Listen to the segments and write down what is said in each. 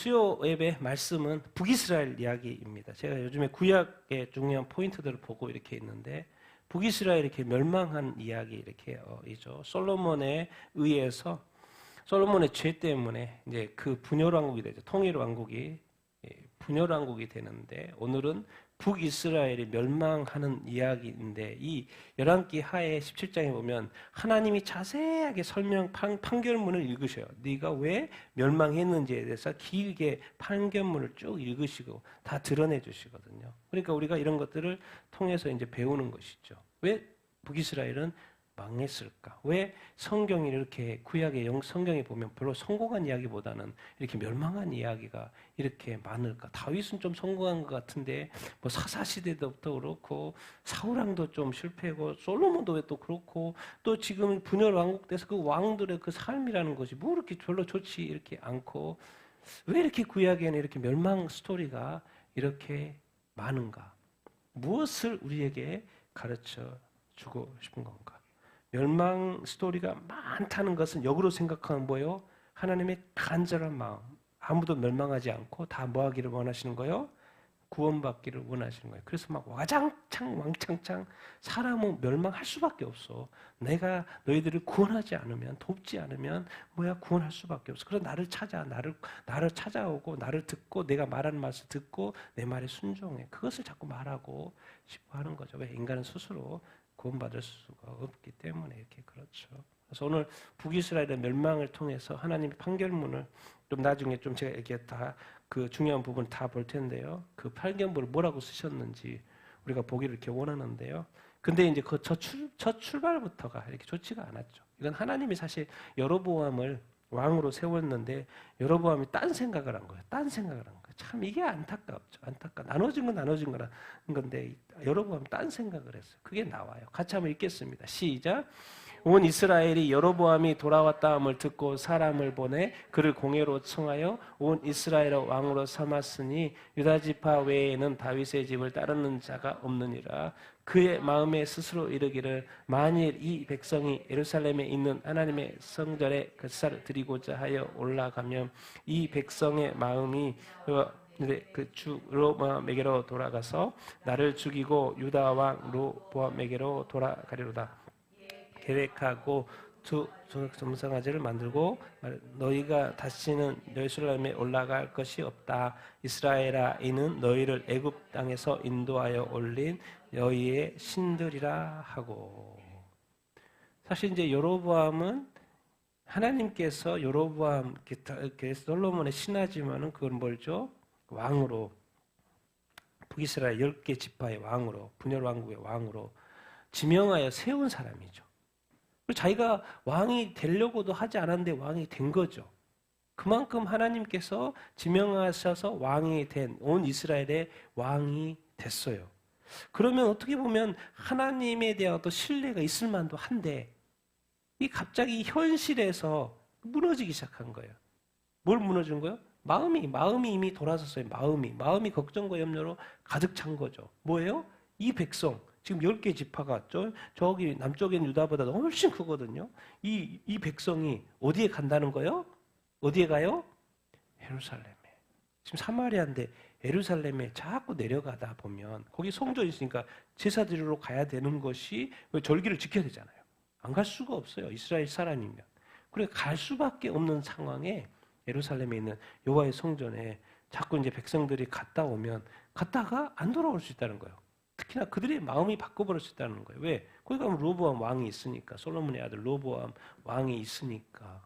수요 예배 말씀은 북이스라엘 이야기입니다. 제가 요즘에 구약의 중요한 포인트들을 보고 이렇게 있는데 북이스라엘이 이렇게 멸망한 이야기 이렇게 이죠. 솔로몬에 의해서 솔로몬의 죄 때문에 이제 그 분열 왕국이 되죠. 통일 왕국이 분열 왕국이 되는데 오늘은 북이스라엘이 멸망하는 이야기인데 이 열왕기 하에 17장에 보면 하나님이 자세하게 판결문을 읽으셔요. 네가 왜 멸망했는지에 대해서 길게 판결문을 쭉 읽으시고 다 드러내 주시거든요. 그러니까 우리가 이런 것들을 통해서 이제 배우는 것이죠. 왜 북이스라엘은 망했을까? 왜 성경이 이렇게 구약의 성경에 보면 별로 성공한 이야기보다는 이렇게 멸망한 이야기가 이렇게 많을까? 다윗은 좀 성공한 것 같은데 뭐 사사 시대부터 그렇고 사울왕도 좀 실패고 솔로몬도 왜 또 그렇고 또 지금 분열 왕국 돼서 그 왕들의 그 삶이라는 것이 뭐 이렇게 별로 좋지 이렇게 않고 왜 이렇게 구약에는 이렇게 멸망 스토리가 이렇게 많은가? 무엇을 우리에게 가르쳐 주고 싶은 건가? 멸망 스토리가 많다는 것은 역으로 생각하면 뭐예요? 하나님의 간절한 마음. 아무도 멸망하지 않고 다 뭐하기를 원하시는 거예요? 구원받기를 원하시는 거예요. 그래서 막 왕창창 사람은 멸망할 수밖에 없어. 내가 너희들을 구원하지 않으면 돕지 않으면 구원할 수밖에 없어. 그래서 나를 찾아오고 나를 듣고 내가 말하는 말을 듣고 내 말에 순종해. 그것을 자꾸 말하고 싶어 하는 거죠. 왜 인간은 스스로 구원받을 수가 없기 때문에 이렇게 그렇죠. 그래서 오늘 북이스라엘의 멸망을 통해서 하나님의 판결문을 좀 나중에 좀 제가 이렇게 다 그 중요한 부분 다 볼 텐데요. 그 판결문을 뭐라고 쓰셨는지 우리가 보기를 이렇게 원하는데요. 근데 이제 그 첫 출발부터가 이렇게 좋지가 않았죠. 이건 하나님이 사실 여로보암을 왕으로 세웠는데 여로보암이 딴 생각을 한 거예요. 딴 생각을 한 거예요. 참 이게 안타깝죠. 나눠진 건 나눠진 거라 건데 여로보암 딴 생각을 했어요. 그게 나와요. 같이 한번 읽겠습니다. 시작. 온 이스라엘이 여로보암이 돌아왔다함을 듣고 사람을 보내 그를 공회로 청하여 온 이스라엘의 왕으로 삼았으니 유다 지파 외에는 다윗의 집을 따르는 자가 없느니라. 그의 마음에 스스로 이르기를 만일 이 백성이 예루살렘에 있는 하나님의 성전에 제사를 드리고자 하여 올라가면 이 백성의 마음이 그 주 로보암에게로 돌아가서 나를 죽이고 유다 왕 로보암에게로 돌아가리로다. 계획하고 두 점성아지를 만들고 너희가 다시는 예루살렘에 올라갈 것이 없다. 이스라엘아 이는 너희를 애굽 땅에서 인도하여 올린 너희의 신들이라 하고. 사실 이제 여로보암은 하나님께서 여로보암 솔로몬의 신하지만은 그건 뭘죠? 왕으로 북이스라엘 10개 지파의 왕으로 분열 왕국의 왕으로 지명하여 세운 사람이죠. 자기가 왕이 되려고도 하지 않았는데 왕이 된 거죠. 그만큼 하나님께서 지명하셔서 왕이 된 온 이스라엘의 왕이 됐어요. 그러면 어떻게 보면 하나님에 대한 또 신뢰가 있을 만도 한데 이 갑자기 현실에서 무너지기 시작한 거예요. 뭘 무너진 거예요? 마음이 이미 돌아섰어요. 마음이 걱정과 염려로 가득 찬 거죠. 뭐예요? 이 백성 지금 10개 지파가 저기 남쪽에 있는 유다보다 훨씬 크거든요. 이 백성이 어디에 간다는 거예요? 어디에 가요? 예루살렘에. 지금 사마리아인데 예루살렘에 자꾸 내려가다 보면 거기 성전이 있으니까 제사 드리러 가야 되는 것이 절기를 지켜야 되잖아요. 안 갈 수가 없어요. 이스라엘 사람이면. 그래 갈 수밖에 없는 상황에 예루살렘에 있는 여호와의 성전에 자꾸 이제 백성들이 갔다가 안 돌아올 수 있다는 거예요. 특히나 그들의 마음이 바꿔버릴 수 있다는 거예요. 왜? 거기 가면 로보암 왕이 있으니까. 솔로몬의 아들 로보암 왕이 있으니까.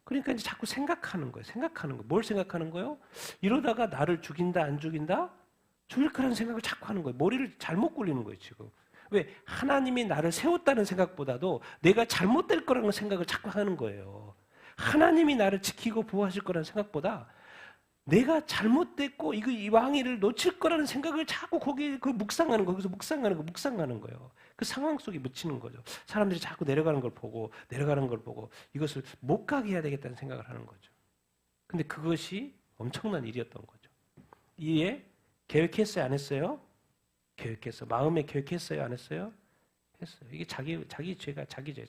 그러니까 이제 자꾸 생각하는 거예요. 뭘 생각하는 거예요? 이러다가 나를 죽인다, 안 죽인다? 죽일 거라는 생각을 자꾸 하는 거예요. 머리를 잘못 굴리는 거예요, 지금. 왜? 하나님이 나를 세웠다는 생각보다도 내가 잘못될 거라는 생각을 자꾸 하는 거예요. 하나님이 나를 지키고 보호하실 거라는 생각보다 내가 잘못됐고 이 왕위를 놓칠 거라는 생각을 자꾸 거기서 묵상하는 거예요. 그 상황 속에 묻히는 거죠. 사람들이 자꾸 내려가는 걸 보고 이것을 못 가게 해야 되겠다는 생각을 하는 거죠. 근데 그것이 엄청난 일이었던 거죠. 이에 계획했어요, 안 했어요? 계획했어. 마음에 계획했어요, 안 했어요? 했어요. 이게 자기 죄가 자기 죄.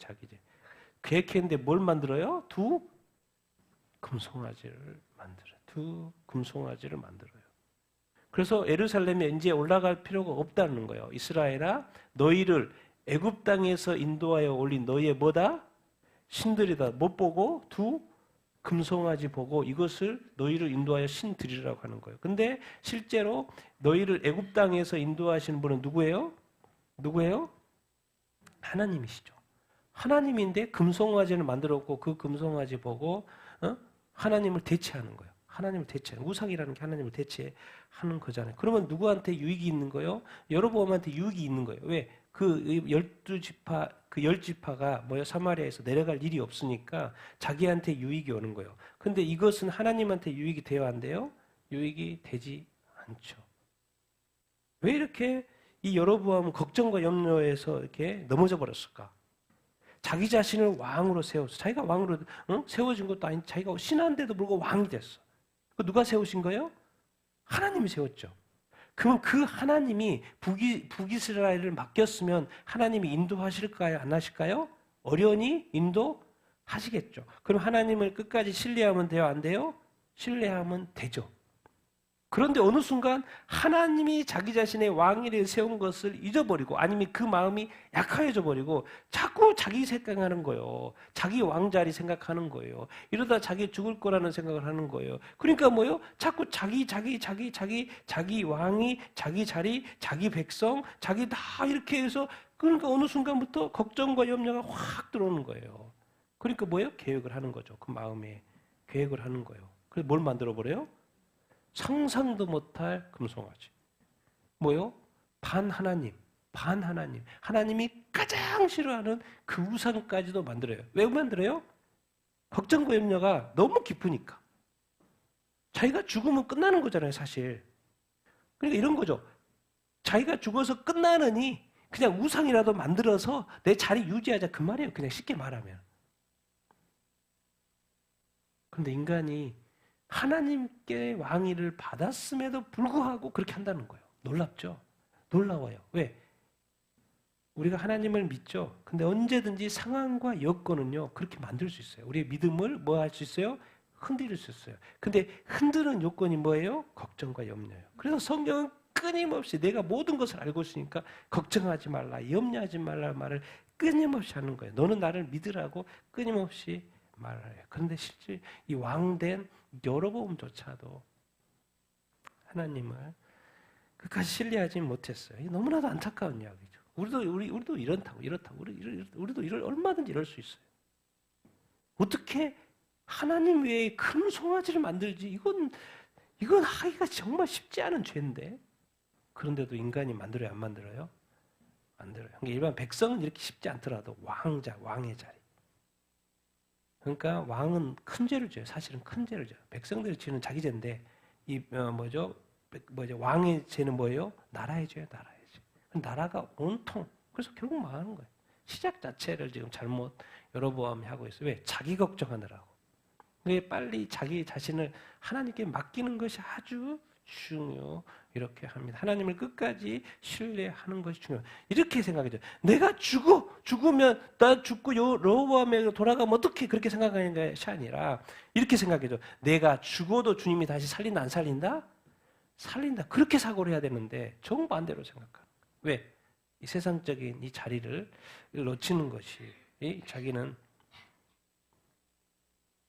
계획했는데 뭘 만들어요? 두 금송아지를 만들어요. 두 금송아지를 만들어요. 그래서 예루살렘에 이제 올라갈 필요가 없다는 거예요. 이스라엘아, 너희를 애굽 땅에서 인도하여 올린 너희의 뭐다? 신들이다. 못 보고 두 금송아지 보고 이것을 너희를 인도하여 신들이라고 하는 거예요. 근데 실제로 너희를 애굽 땅에서 인도하시는 분은 누구예요? 누구예요? 하나님이시죠. 하나님인데 금송아지를 만들었고 그 금송아지 보고 하나님을 대체하는 거예요. 하나님을 대체하는 우상이라는 게 하나님을 대체하는 거잖아요. 그러면 누구한테 유익이 있는 거예요? 여로보암한테 유익이 있는 거예요. 왜? 그 12지파, 그 10지파가 뭐요? 사마리아에서 내려갈 일이 없으니까 자기한테 유익이 오는 거예요. 근데 이것은 하나님한테 유익이 되어야 한대요? 유익이 되지 않죠. 왜 이렇게 이 여로보암은 걱정과 염려에서 이렇게 넘어져 버렸을까? 자기 자신을 왕으로 세워서 자기가 왕으로 세워진 것도 아닌 자기가 신한데도 불구하고 왕이 됐어. 누가 세우신 거예요? 하나님이 세웠죠. 그럼 그 하나님이 북이스라엘을 맡겼으면 하나님이 인도하실까요? 안 하실까요? 어련히 인도하시겠죠. 그럼 하나님을 끝까지 신뢰하면 돼요? 안 돼요? 신뢰하면 되죠. 그런데 어느 순간 하나님이 자기 자신의 왕위를 세운 것을 잊어버리고 아니면 그 마음이 약해져 버리고 자꾸 자기 생각하는 거예요. 자기 왕자리 생각하는 거예요. 이러다 자기 죽을 거라는 생각을 하는 거예요. 그러니까 뭐요? 자꾸 자기 왕이 자기 자리, 자기 백성, 자기 다 이렇게 해서 그러니까 어느 순간부터 걱정과 염려가 확 들어오는 거예요. 그러니까 뭐예요? 계획을 하는 거죠. 그 마음에 계획을 하는 거예요. 그래서 뭘 만들어 버려요? 상상도 못할 금송아지. 뭐요? 반하나님. 하나님이 가장 싫어하는 그 우상까지도 만들어요. 왜 만들어요? 걱정과 염려가 너무 깊으니까. 자기가 죽으면 끝나는 거잖아요, 사실. 그러니까 이런 거죠. 자기가 죽어서 끝나느니 그냥 우상이라도 만들어서 내 자리 유지하자 그 말이에요. 그냥 쉽게 말하면. 그런데 인간이 하나님께 왕위를 받았음에도 불구하고 그렇게 한다는 거예요. 놀랍죠? 놀라워요. 왜? 우리가 하나님을 믿죠. 근데 언제든지 상황과 여건은요, 그렇게 만들 수 있어요. 우리의 믿음을 뭐 할 수 있어요? 흔들 수 있어요. 근데 흔드는 요건이 뭐예요? 걱정과 염려예요. 그래서 성경은 끊임없이 내가 모든 것을 알고 있으니까 걱정하지 말라, 염려하지 말라 말을 끊임없이 하는 거예요. 너는 나를 믿으라고 끊임없이 말해요. 그런데 실제 이 왕된 여로보암조차도 하나님을 끝까지 신뢰하지 못했어요. 이게 너무나도 안타까운 이야기죠. 우리도 이렇다고 우리도 얼마든지 이럴 수 있어요. 어떻게 하나님 외에 큰 송아지를 만들지? 이건 하기가 정말 쉽지 않은 죄인데. 그런데도 인간이 만들어요, 안 만들어요? 만들어요. 그러니까 일반 백성은 이렇게 쉽지 않더라도 왕의 자리. 그러니까 왕은 큰 죄를 져요. 사실은 큰 죄를 져요. 백성들이 지는 자기 죄인데 왕의 죄는 뭐예요? 나라의 죄예요. 나라의 죄. 나라가 온통 그래서 결국 망하는 거예요. 시작 자체를 지금 잘못 여로보암이 하고 있어요. 왜? 자기 걱정하느라고. 왜 빨리 자기 자신을 하나님께 맡기는 것이 아주 중요. 이렇게 합니다. 하나님을 끝까지 신뢰하는 것이 중요해요. 이렇게 생각해요. 내가 죽으면 나 죽고 여로보암에게 돌아가면 어떻게 그렇게 생각하는 것이 아니라 이렇게 생각해요. 내가 죽어도 주님이 다시 살린다 안 살린다? 살린다. 그렇게 사고를 해야 되는데 정반대로 생각하는 거예요. 왜? 이 세상적인 이 자리를 놓치는 것이 자기는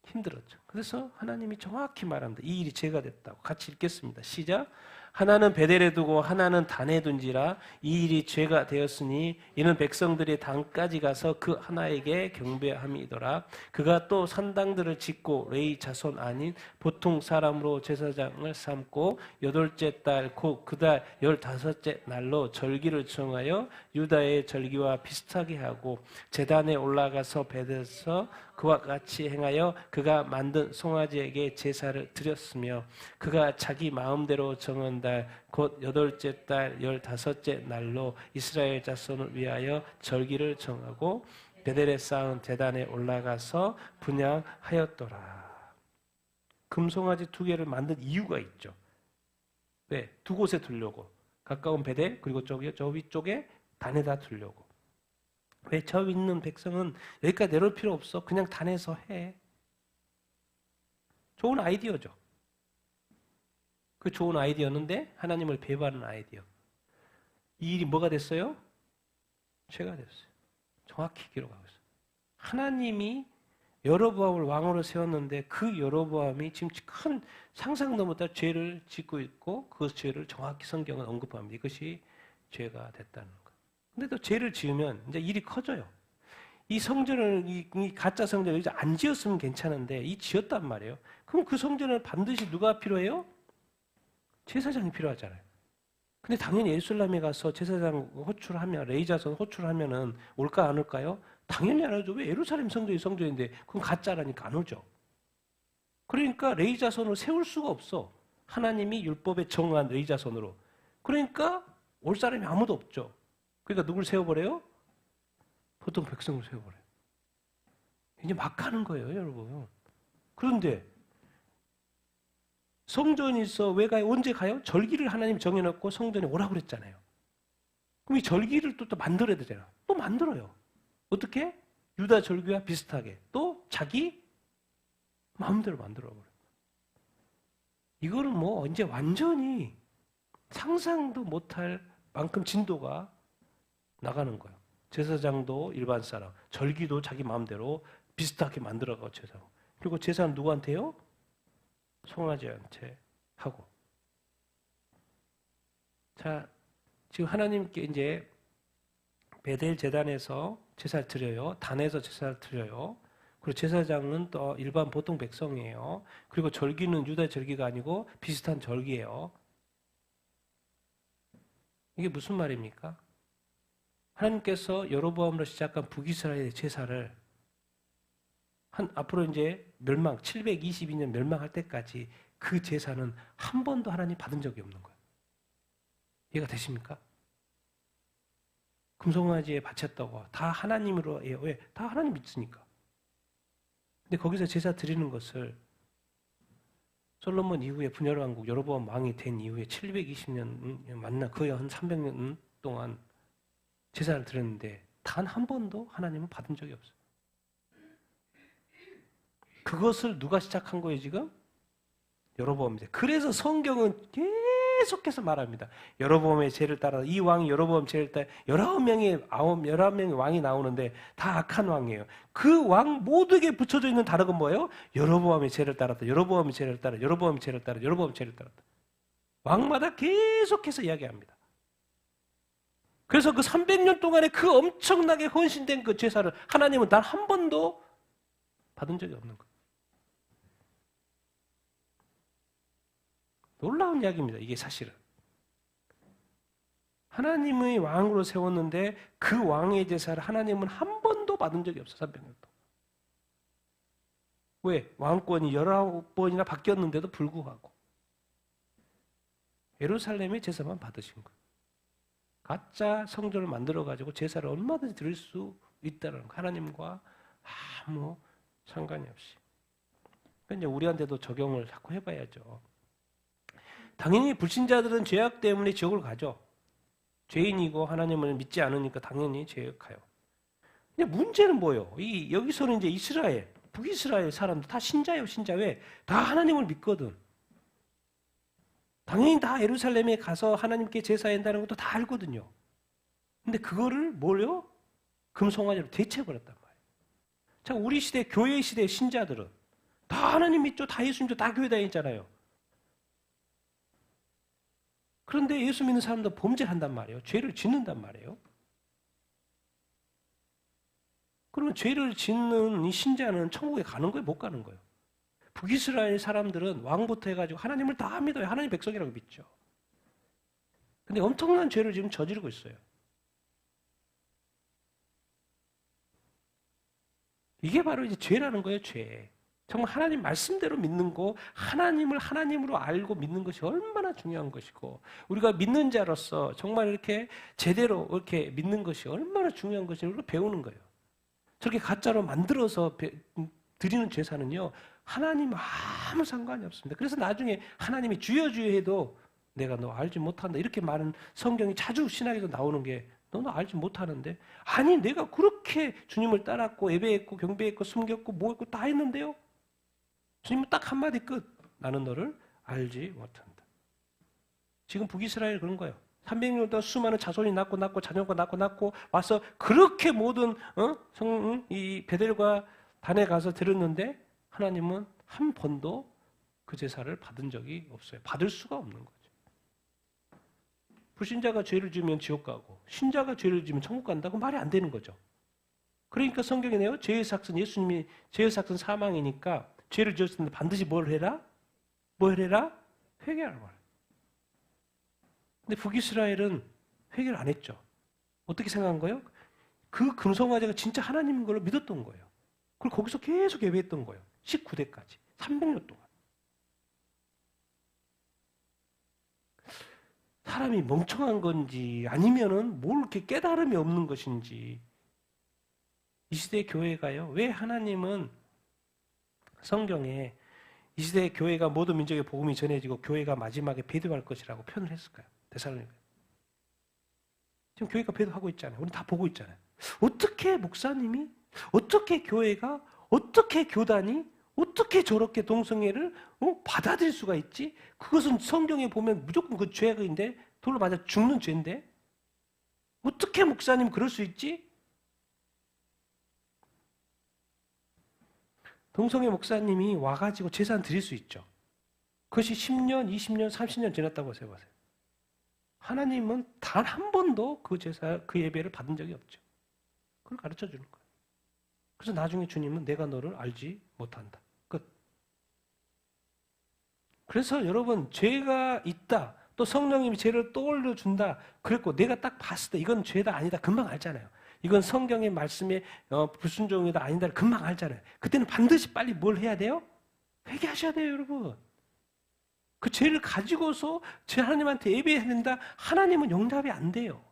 힘들었죠. 그래서 하나님이 정확히 말합니다. 이 일이 죄가 됐다고. 같이 읽겠습니다. 시작. 하나는 베델에 두고 하나는 단에 둔지라 이 일이 죄가 되었으니 이는 백성들이 단까지 가서 그 하나에게 경배함이더라. 그가 또 산당들을 짓고 레위 자손 아닌 보통 사람으로 제사장을 삼고 8째 달 곧 그달 15째 날로 절기를 정하여 유다의 절기와 비슷하게 하고 제단에 올라가서 베델에서 그와 같이 행하여 그가 만든 송아지에게 제사를 드렸으며 그가 자기 마음대로 정한 달 곧 8째 달 15째 날로 이스라엘 자손을 위하여 절기를 정하고 베델에 쌓은 제단에 올라가서 분향하였더라. 금송아지 2개를 만든 이유가 있죠. 왜? 2곳에 두려고. 가까운 베델 그리고 저 위쪽에 단에다 두려고. 왜? 저 있는 백성은 여기까지 내려올 필요 없어. 그냥 단에서 해. 좋은 아이디어죠. 그 좋은 아이디어였는데 하나님을 배반하는 아이디어. 이 일이 뭐가 됐어요? 죄가 됐어요. 정확히 기록하고 있어요. 하나님이 여로보암을 왕으로 세웠는데 그 여로보암이 지금 큰 상상도 못할 죄를 짓고 있고 그 죄를 정확히 성경은 언급합니다. 이것이 죄가 됐다는 거. 근데 또 죄를 지으면 이제 일이 커져요. 이 성전을 이 가짜 성전을 이제 안 지었으면 괜찮은데 이 지었단 말이에요. 그럼 그 성전을 반드시 누가 필요해요? 제사장이 필요하잖아요. 근데 당연히 예루살렘에 가서 제사장 호출하면 레위자손 호출하면은 올까 안 올까요? 당연히 안 오죠. 왜 예루살렘 성전이 성전인데 그건 가짜라니까 안 오죠. 그러니까 레위자손으로 세울 수가 없어. 하나님이 율법에 정한 레위자손으로. 그러니까 올 사람이 아무도 없죠. 그러니까 누굴 세워버려요? 보통 백성을 세워버려요. 이제 막 가는 거예요, 여러분. 그런데 성전이 있어. 왜 가요? 언제 가요? 절기를 하나님 정해놓고 성전에 오라고 그랬잖아요. 그럼 이 절기를 또 만들어야 되잖아요. 또 만들어요. 어떻게? 유다 절기와 비슷하게. 또 자기 마음대로 만들어버려요. 이거는 뭐 이제 완전히 상상도 못할 만큼 진도가 나가는 거예요. 제사장도 일반 사람, 절기도 자기 마음대로 비슷하게 만들어가고 제사하고. 그리고 제사는 누구한테요? 송아지한테 하고. 자, 지금 하나님께 이제 베델 제단에서 제사를 드려요. 단에서 제사를 드려요. 그리고 제사장은 또 일반 보통 백성이에요. 그리고 절기는 유다 절기가 아니고 비슷한 절기예요. 이게 무슨 말입니까? 하나님께서 여로보암으로 시작한 북이스라엘의 제사를 앞으로 이제 722년 멸망할 때까지 그 제사는 한 번도 하나님 받은 적이 없는 거예요. 이해가 되십니까? 금송아지에 바쳤다고 다 하나님으로 해요. 왜? 다 하나님 믿으니까. 근데 거기서 제사 드리는 것을 솔로몬 이후에 분열 왕국 여로보암 왕이 된 이후에 720년 만나 거의 한 300년 동안 제사를 드렸는데 단 한 번도 하나님은 받은 적이 없어요. 그것을 누가 시작한 거예요, 지금? 여로보암입니다. 그래서 성경은 계속해서 말합니다. 여로보암의 죄를 따라 이 왕이 여로보암 죄를 따라 11명의 왕이 나오는데 다 악한 왕이에요. 그 왕 모두에게 붙여져 있는 단어가 뭐예요? 여로보암의 죄를 따랐다. 여로보암의 죄를 따라. 여로보암의 죄를 따라. 여로보암의 죄를 따랐다. 왕마다 계속해서 이야기합니다. 그래서 그 300년 동안에 그 엄청나게 헌신된 그 제사를 하나님은 단 한 번도 받은 적이 없는 거예요. 놀라운 이야기입니다. 이게 사실은. 하나님의 왕으로 세웠는데 그 왕의 제사를 하나님은 한 번도 받은 적이 없어요. 300년 동안. 왜? 왕권이 19번이나 바뀌었는데도 불구하고 예루살렘의 제사만 받으신 거예요. 가짜 성전을 만들어가지고 제사를 얼마든지 드릴 수 있다는 거. 하나님과 아무 상관이 없이. 그러니까 우리한테도 적용을 자꾸 해봐야죠. 당연히 불신자들은 죄악 때문에 지옥을 가죠. 죄인이고 하나님을 믿지 않으니까 당연히 죄악 가요. 근데 문제는 뭐예요? 여기서는 이제 이스라엘, 북이스라엘 사람들 다 신자예요, 신자. 왜? 다 하나님을 믿거든. 당연히 다 예루살렘에 가서 하나님께 제사한다는 것도 다 알거든요. 근데 그거를 뭐요? 금송아지로 대체해버렸단 말이에요. 자, 우리 시대, 교회 시대 신자들은 다 하나님 믿죠, 다 예수 믿죠, 다 교회 다니잖아요. 그런데 예수 믿는 사람도 범죄를 한단 말이에요. 죄를 짓는단 말이에요. 그러면 죄를 짓는 이 신자는 천국에 가는 거예요? 못 가는 거예요? 북이스라엘 사람들은 왕부터 해가지고 하나님을 다 믿어요. 하나님 백성이라고 믿죠. 근데 엄청난 죄를 지금 저지르고 있어요. 이게 바로 이제 죄라는 거예요, 죄. 정말 하나님 말씀대로 믿는 거, 하나님을 하나님으로 알고 믿는 것이 얼마나 중요한 것이고, 우리가 믿는 자로서 정말 이렇게 제대로 이렇게 믿는 것이 얼마나 중요한 것인지 배우는 거예요. 저렇게 가짜로 만들어서 드리는 제사는요, 하나님 아무 상관이 없습니다. 그래서 나중에 하나님이 주여 주여 해도 내가 너 알지 못한다. 이렇게 말하는 성경이 자주 신학에서 나오는 게 너는 알지 못하는데, 아니 내가 그렇게 주님을 따랐고 예배했고 경배했고 숨겼고 뭐 했고 다 했는데요. 주님은 딱 한마디 끝. 나는 너를 알지 못한다. 지금 북이스라엘 그런 거예요. 300년 동안 수많은 자손이 낳고 자녀가 낳고 와서 그렇게 모든 이 베델과 단에 가서 들었는데 하나님은 한 번도 그 제사를 받은 적이 없어요. 받을 수가 없는 거죠. 불신자가 죄를 지으면 지옥 가고 신자가 죄를 지으면 천국 간다고 말이 안 되는 거죠. 그러니까 성경에 내요. 죄의 삭은 예수님이 죄의 삭은 사망이니까 죄를 지었을 때 반드시 뭘 해라? 뭘 해라? 회개하라 말. 근데 북이스라엘은 회개를 안 했죠. 어떻게 생각한 거예요? 그 금송아지가 진짜 하나님인 걸로 믿었던 거예요. 그리고 거기서 계속 예배했던 거예요. 19대까지. 300년 동안. 사람이 멍청한 건지 아니면은 뭘 이렇게 깨달음이 없는 것인지 이 시대 교회가요. 왜 하나님은 성경에 이 시대 교회가 모든 민족의 복음이 전해지고 교회가 마지막에 배도할 것이라고 표현을 했을까요? 데살로니가. 지금 교회가 배도하고 있잖아요. 우리 다 보고 있잖아요. 어떻게 목사님이, 어떻게 교회가, 어떻게 교단이, 어떻게 저렇게 동성애를 받아들일 수가 있지? 그것은 성경에 보면 무조건 그 죄인데 돌로 맞아 죽는 죄인데 어떻게 목사님 그럴 수 있지? 동성애 목사님이 와가지고 제사 드릴 수 있죠. 그것이 10년, 20년, 30년 지났다고 생각하세요. 하나님은 단 한 번도 그 제사, 그 예배를 받은 적이 없죠. 그걸 가르쳐 주는 거예요. 그래서 나중에 주님은 내가 너를 알지 못한다. 끝. 그래서 여러분, 죄가 있다. 또 성령님이 죄를 떠올려 준다. 그랬고 내가 딱 봤을 때 이건 죄다 아니다. 금방 알잖아요. 이건 성경의 말씀에 불순종이다 아니다. 금방 알잖아요. 그때는 반드시 빨리 뭘 해야 돼요? 회개하셔야 돼요, 여러분. 그 죄를 가지고서 제 하나님한테 예배해야 된다. 하나님은 용납이 안 돼요.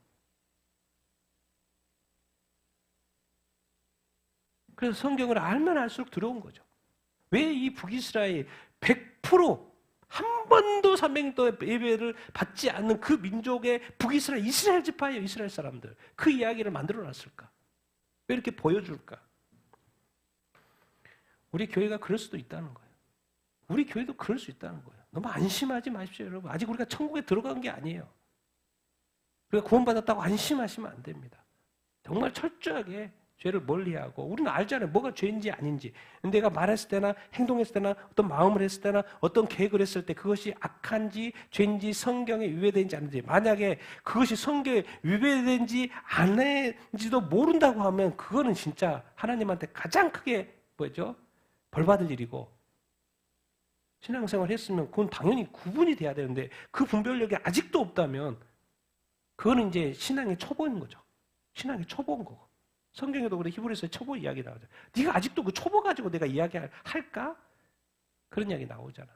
그래서 성경을 알면 알수록 두려운 거죠. 왜 이 북이스라엘 100%한 번도 300년 동안 예배를 받지 않는 그 민족의 북이스라엘, 이스라엘 지파예요. 이스라엘 사람들. 그 이야기를 만들어 놨을까? 왜 이렇게 보여줄까? 우리 교회가 그럴 수도 있다는 거예요. 우리 교회도 그럴 수 있다는 거예요. 너무 안심하지 마십시오, 여러분. 아직 우리가 천국에 들어간 게 아니에요. 우리가 구원받았다고 안심하시면 안 됩니다. 정말 철저하게 죄를 멀리하고 우리는 알잖아요. 뭐가 죄인지 아닌지. 내가 말했을 때나 행동했을 때나 어떤 마음을 했을 때나 어떤 계획을 했을 때 그것이 악한지 죄인지 성경에 위배되는지 아닌지 만약에 그것이 성경에 위배되는지 아닌지도 모른다고 하면 그거는 진짜 하나님한테 가장 크게 뭐죠? 벌 받을 일이고 신앙생활 했으면 그건 당연히 구분이 돼야 되는데 그 분별력이 아직도 없다면 그거는 이제 신앙의 초보인 거죠. 신앙의 초보인 거고. 성경에도 그래 히브리서의 초보 이야기 나오죠. 네가 아직도 그 초보 가지고 내가 이야기할까? 그런 이야기 나오잖아.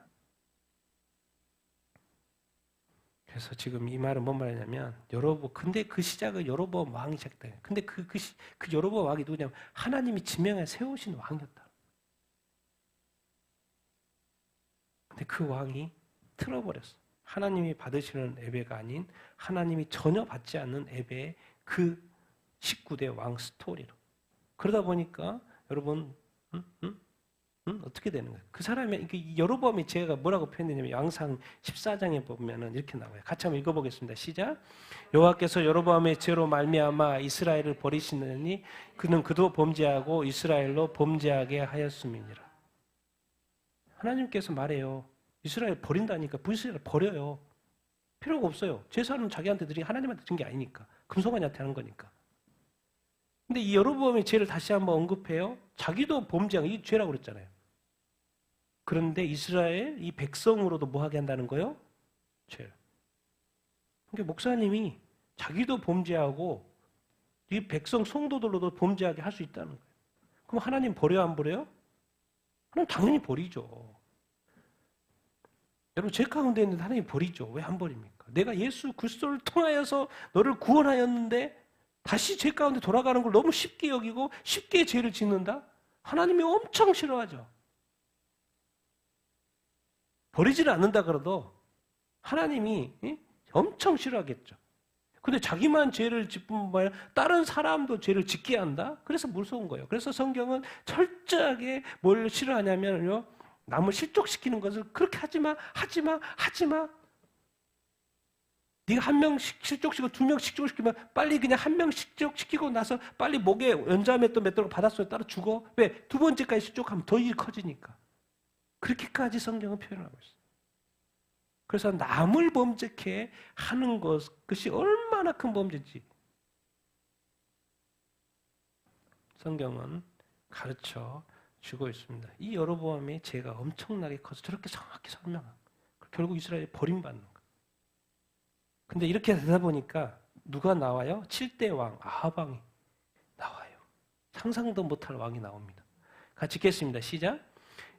그래서 지금 이 말은 뭔 말이냐면 근데 그 시작은 여로보암 왕이 시작돼요. 근데 그 여로보암 왕이 누구냐면 하나님이 지명해 세우신 왕이었다. 근데 그 왕이 틀어버렸어. 하나님이 받으시는 예배가 아닌 하나님이 전혀 받지 않는 예배의 그 19대 왕 스토리로. 그러다 보니까 여러분 어떻게 되는 거예요? 그 사람의 여로보암이 제가 뭐라고 표현했냐면 양상 14장에 보면은 이렇게 나와요. 같이 한번 읽어보겠습니다. 시작. 여호와께서 여로보암의 죄로 말미암아 이스라엘을 버리시느니 그는 그도 범죄하고 이스라엘로 범죄하게 하였음이니라. 하나님께서 말해요. 이스라엘 버린다니까 이스라엘 버려요. 필요가 없어요. 제사는 자기한테 드리고 하나님한테 준 게 아니니까. 금송아지한테 하는 거니까. 근데 이 여로보암의 죄를 다시 한번 언급해요. 자기도 범죄한 이 죄라고 그랬잖아요. 그런데 이스라엘 이 백성으로도 뭐 하게 한다는 거예요? 죄를. 그러니까 목사님이 자기도 범죄하고 이 백성 성도들로도 범죄하게 할 수 있다는 거예요. 그럼 하나님 버려요, 안 버려요? 하나님 당연히 버리죠. 여러분 죄 가운데 있는데 하나님 버리죠. 왜 안 버립니까? 내가 예수 그리스도를 통하여서 너를 구원하였는데 다시 죄 가운데 돌아가는 걸 너무 쉽게 여기고 쉽게 죄를 짓는다? 하나님이 엄청 싫어하죠. 버리지를 않는다 그래도 하나님이 엄청 싫어하겠죠. 근데 자기만 죄를 짓뿐 아니라 다른 사람도 죄를 짓게 한다? 그래서 무서운 거예요. 그래서 성경은 철저하게 뭘 싫어하냐면요. 남을 실족시키는 것을 그렇게 하지 마. 네가 한 명씩 실족시키고 두 명씩 실족시키면 빨리 그냥 한 명씩 실족시키고 나서 빨리 목에 연자매 또 몇 dollar 받았어요. 따로 죽어. 왜? 두 번째까지 실족하면 더 일이 커지니까. 그렇게까지 성경은 표현하고 있어요. 그래서 남을 범죄케 하는 것이 얼마나 큰 범죄인지 성경은 가르쳐 주고 있습니다. 이 여로보암의 죄가 엄청나게 커서 저렇게 정확히 설명하고 결국 이스라엘이 버림받는 거예요. 근데 이렇게 되다 보니까 누가 나와요? 7대 왕 아합 왕이 나와요. 상상도 못할 왕이 나옵니다. 같이 읽겠습니다. 시작.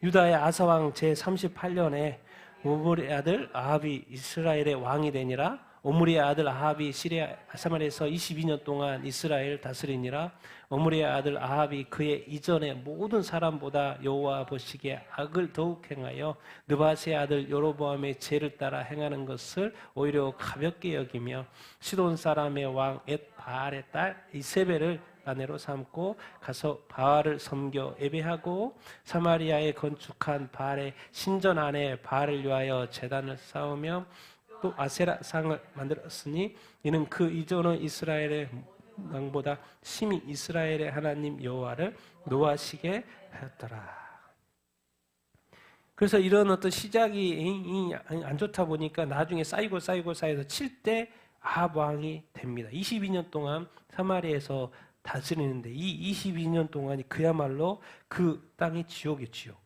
유다의 아사 왕 제38년에 오므리의 아들 아합이 이스라엘의 왕이 되니라. 오므리의 아들 아합이 시리아 사마리아에서 22년 동안 이스라엘 다스리니라. 오므리의 아들 아합이 그의 이전의 모든 사람보다 여호와 보시기에 악을 더욱 행하여 느바스의 아들 여로보암의 죄를 따라 행하는 것을 오히려 가볍게 여기며 시돈 사람의 왕 엣바알의 딸 이세벨을 아내로 삼고 가서 바알을 섬겨 예배하고 사마리아에 건축한 바알의 신전 안에 바알을 위하여 제단을 쌓으며 또 아세라 상을 만들었으니 이는 그 이전의 이스라엘의 왕보다 심히 이스라엘의 하나님 여호와를 노하시게 하였더라. 그래서 이런 어떤 시작이 안 좋다 보니까 나중에 쌓여서 7대 아합 왕이 됩니다. 22년 동안 사마리아에서 다스리는데 이 22년 동안이 그야말로 그 땅이 지옥이에요. 지옥.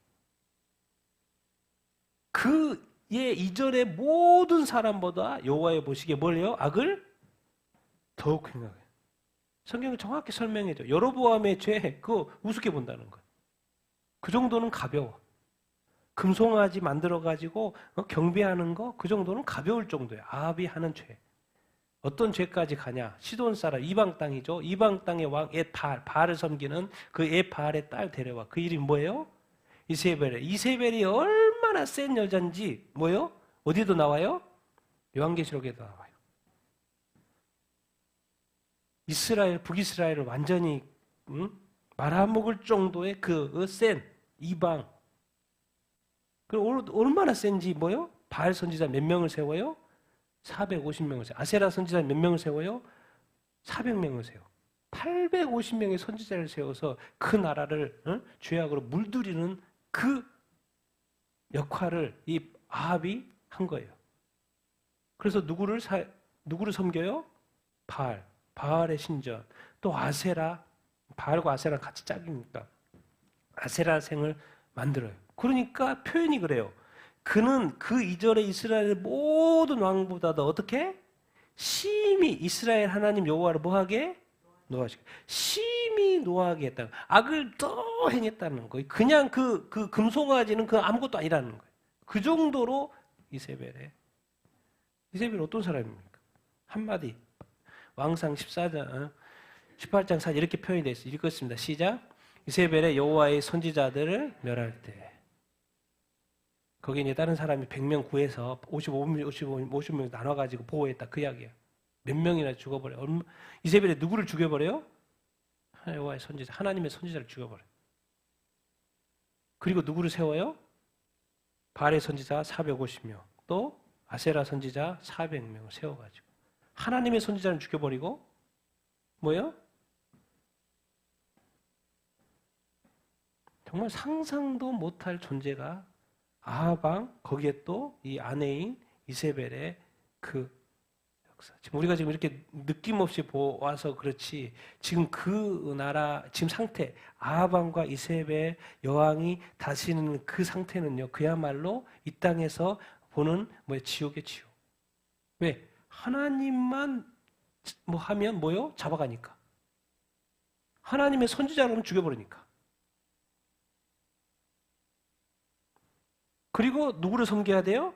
그의 이전의 모든 사람보다 여호와의 보시기에 뭘 해요? 악을 더욱 행하게. 성경이 정확히 설명해줘. 여로보암의 죄 그거 우습게 본다는 거예요. 그 정도는 가벼워. 금송아지 만들어가지고 경배하는 거 그 정도는 가벼울 정도예요. 아합이 하는 죄. 어떤 죄까지 가냐? 시돈 사람 이방 땅이죠. 이방 땅의 왕 엣바알, 바알을 섬기는 그 엣바알의 딸 데려와. 그 이름이 뭐예요? 이세벨이에요. 이세벨이 얼마나 센 여잔지 뭐예요? 어디도 나와요? 요한계시록에도 나와요. 이스라엘, 북이스라엘을 완전히 말아먹을 정도의 그 센 이방. 그리고 얼마나 센지 뭐예요? 바알 선지자 몇 명을 세워요? 450명을 세워요. 아세라 선지자 몇 명을 세워요? 400명을 세워요. 850명의 선지자를 세워서 그 나라를 죄악으로 물들이는 그 역할을 이 아합이 한 거예요. 그래서 누구를 섬겨요? 바알의 신전. 또 아세라, 바알과 아세라 같이 짝이니까 아세라 생을 만들어요. 그러니까 표현이 그래요. 그는 그 이전에 이스라엘 모든 왕보다도 어떻게? 심히 이스라엘 하나님 여호와를 뭐하게? 노하시게. 심히 노하게 했다는 거예요. 악을 더 행했다는 거예요. 그냥 그 금송아지는 그 아무것도 아니라는 거예요. 그 정도로 이세벨이 어떤 사람입니까? 한마디. 왕상 18장 4절 이렇게 표현이 되어 있어요. 읽겠습니다. 시작. 이세벨의 여호와의 선지자들을 멸할 때 거기 이제 다른 사람이 100명 구해서 50명 나눠가지고 보호했다. 그 이야기예요. 몇 명이나 죽어버려요. 이세벨이 누구를 죽여버려요? 여호와의 선지자, 하나님의 선지자를 죽여버려요. 그리고 누구를 세워요? 바알의 선지자 450명, 또 아세라 선지자 400명을 세워가지고 하나님의 선지자를 죽여버리고 뭐예요? 정말 상상도 못할 존재가 아합 왕, 거기에 또 이 아내인 이세벨의 그 역사. 지금 우리가 지금 이렇게 느낌 없이 보아서 그렇지, 지금 그 나라, 지금 상태, 아합 왕과 이세벨 여왕이 다스리는 그 상태는요, 그야말로 이 땅에서 보는 지옥의 지옥. 왜? 하나님만 뭐 하면 뭐요? 잡아가니까. 하나님의 선지자로는 죽여버리니까. 그리고 누구를 섬겨야 돼요?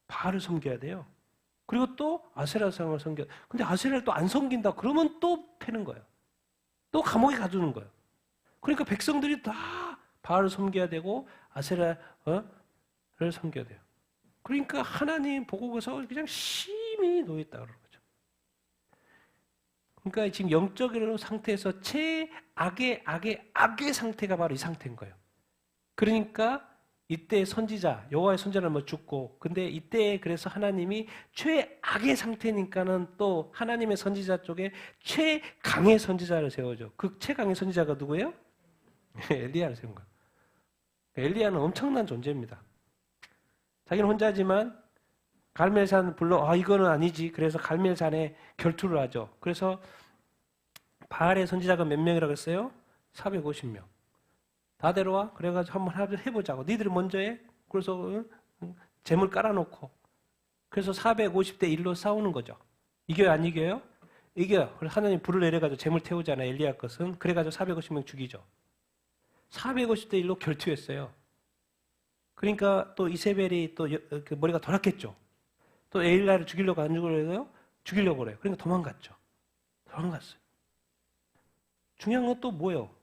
바알을 섬겨야 돼요. 그리고 또 아세라상을 섬겨. 근데 아세라를 또 안 섬긴다 그러면 또 패는 거예요. 또 감옥에 가두는 거예요. 그러니까 백성들이 다 바알을 섬겨야 되고 아세라를 섬겨야 돼요. 그러니까 하나님 보고서 그냥 심히 놓였다 그러는 거죠. 그러니까 지금 영적인 상태에서 최악의 상태가 바로 이 상태인 거예요. 그러니까 이때 선지자, 여호와의 선지자는 뭐 죽고, 근데 이때 그래서 하나님이 최악의 상태니까는 또 하나님의 선지자 쪽에 최강의 선지자를 세워줘. 그 최강의 선지자가 누구예요? 엘리야를 세운 거예요. 엘리야는 엄청난 존재입니다. 자기는 혼자지만 갈멜산 불러, 이거는 아니지. 그래서 갈멜산에 결투를 하죠. 그래서 바알의 선지자가 몇 명이라고 했어요? 450명. 다 데려와. 그래가지고 한번 해보자고. 니들이 먼저 해. 그래서 재물 깔아놓고. 그래서 450대 1로 싸우는 거죠. 이겨요, 안 이겨요? 이겨요. 그래서 하나님 불을 내려가지고 재물 태우잖아요. 엘리야 것은. 그래가지고 450명 죽이죠. 450대 1로 결투했어요. 그러니까 또 이세벨이 또 머리가 돌았겠죠. 또 엘리야를 죽이려고 안 죽으려고요? 죽이려고 그래요. 그러니까 도망갔죠. 도망갔어요. 중요한 건 또 뭐예요?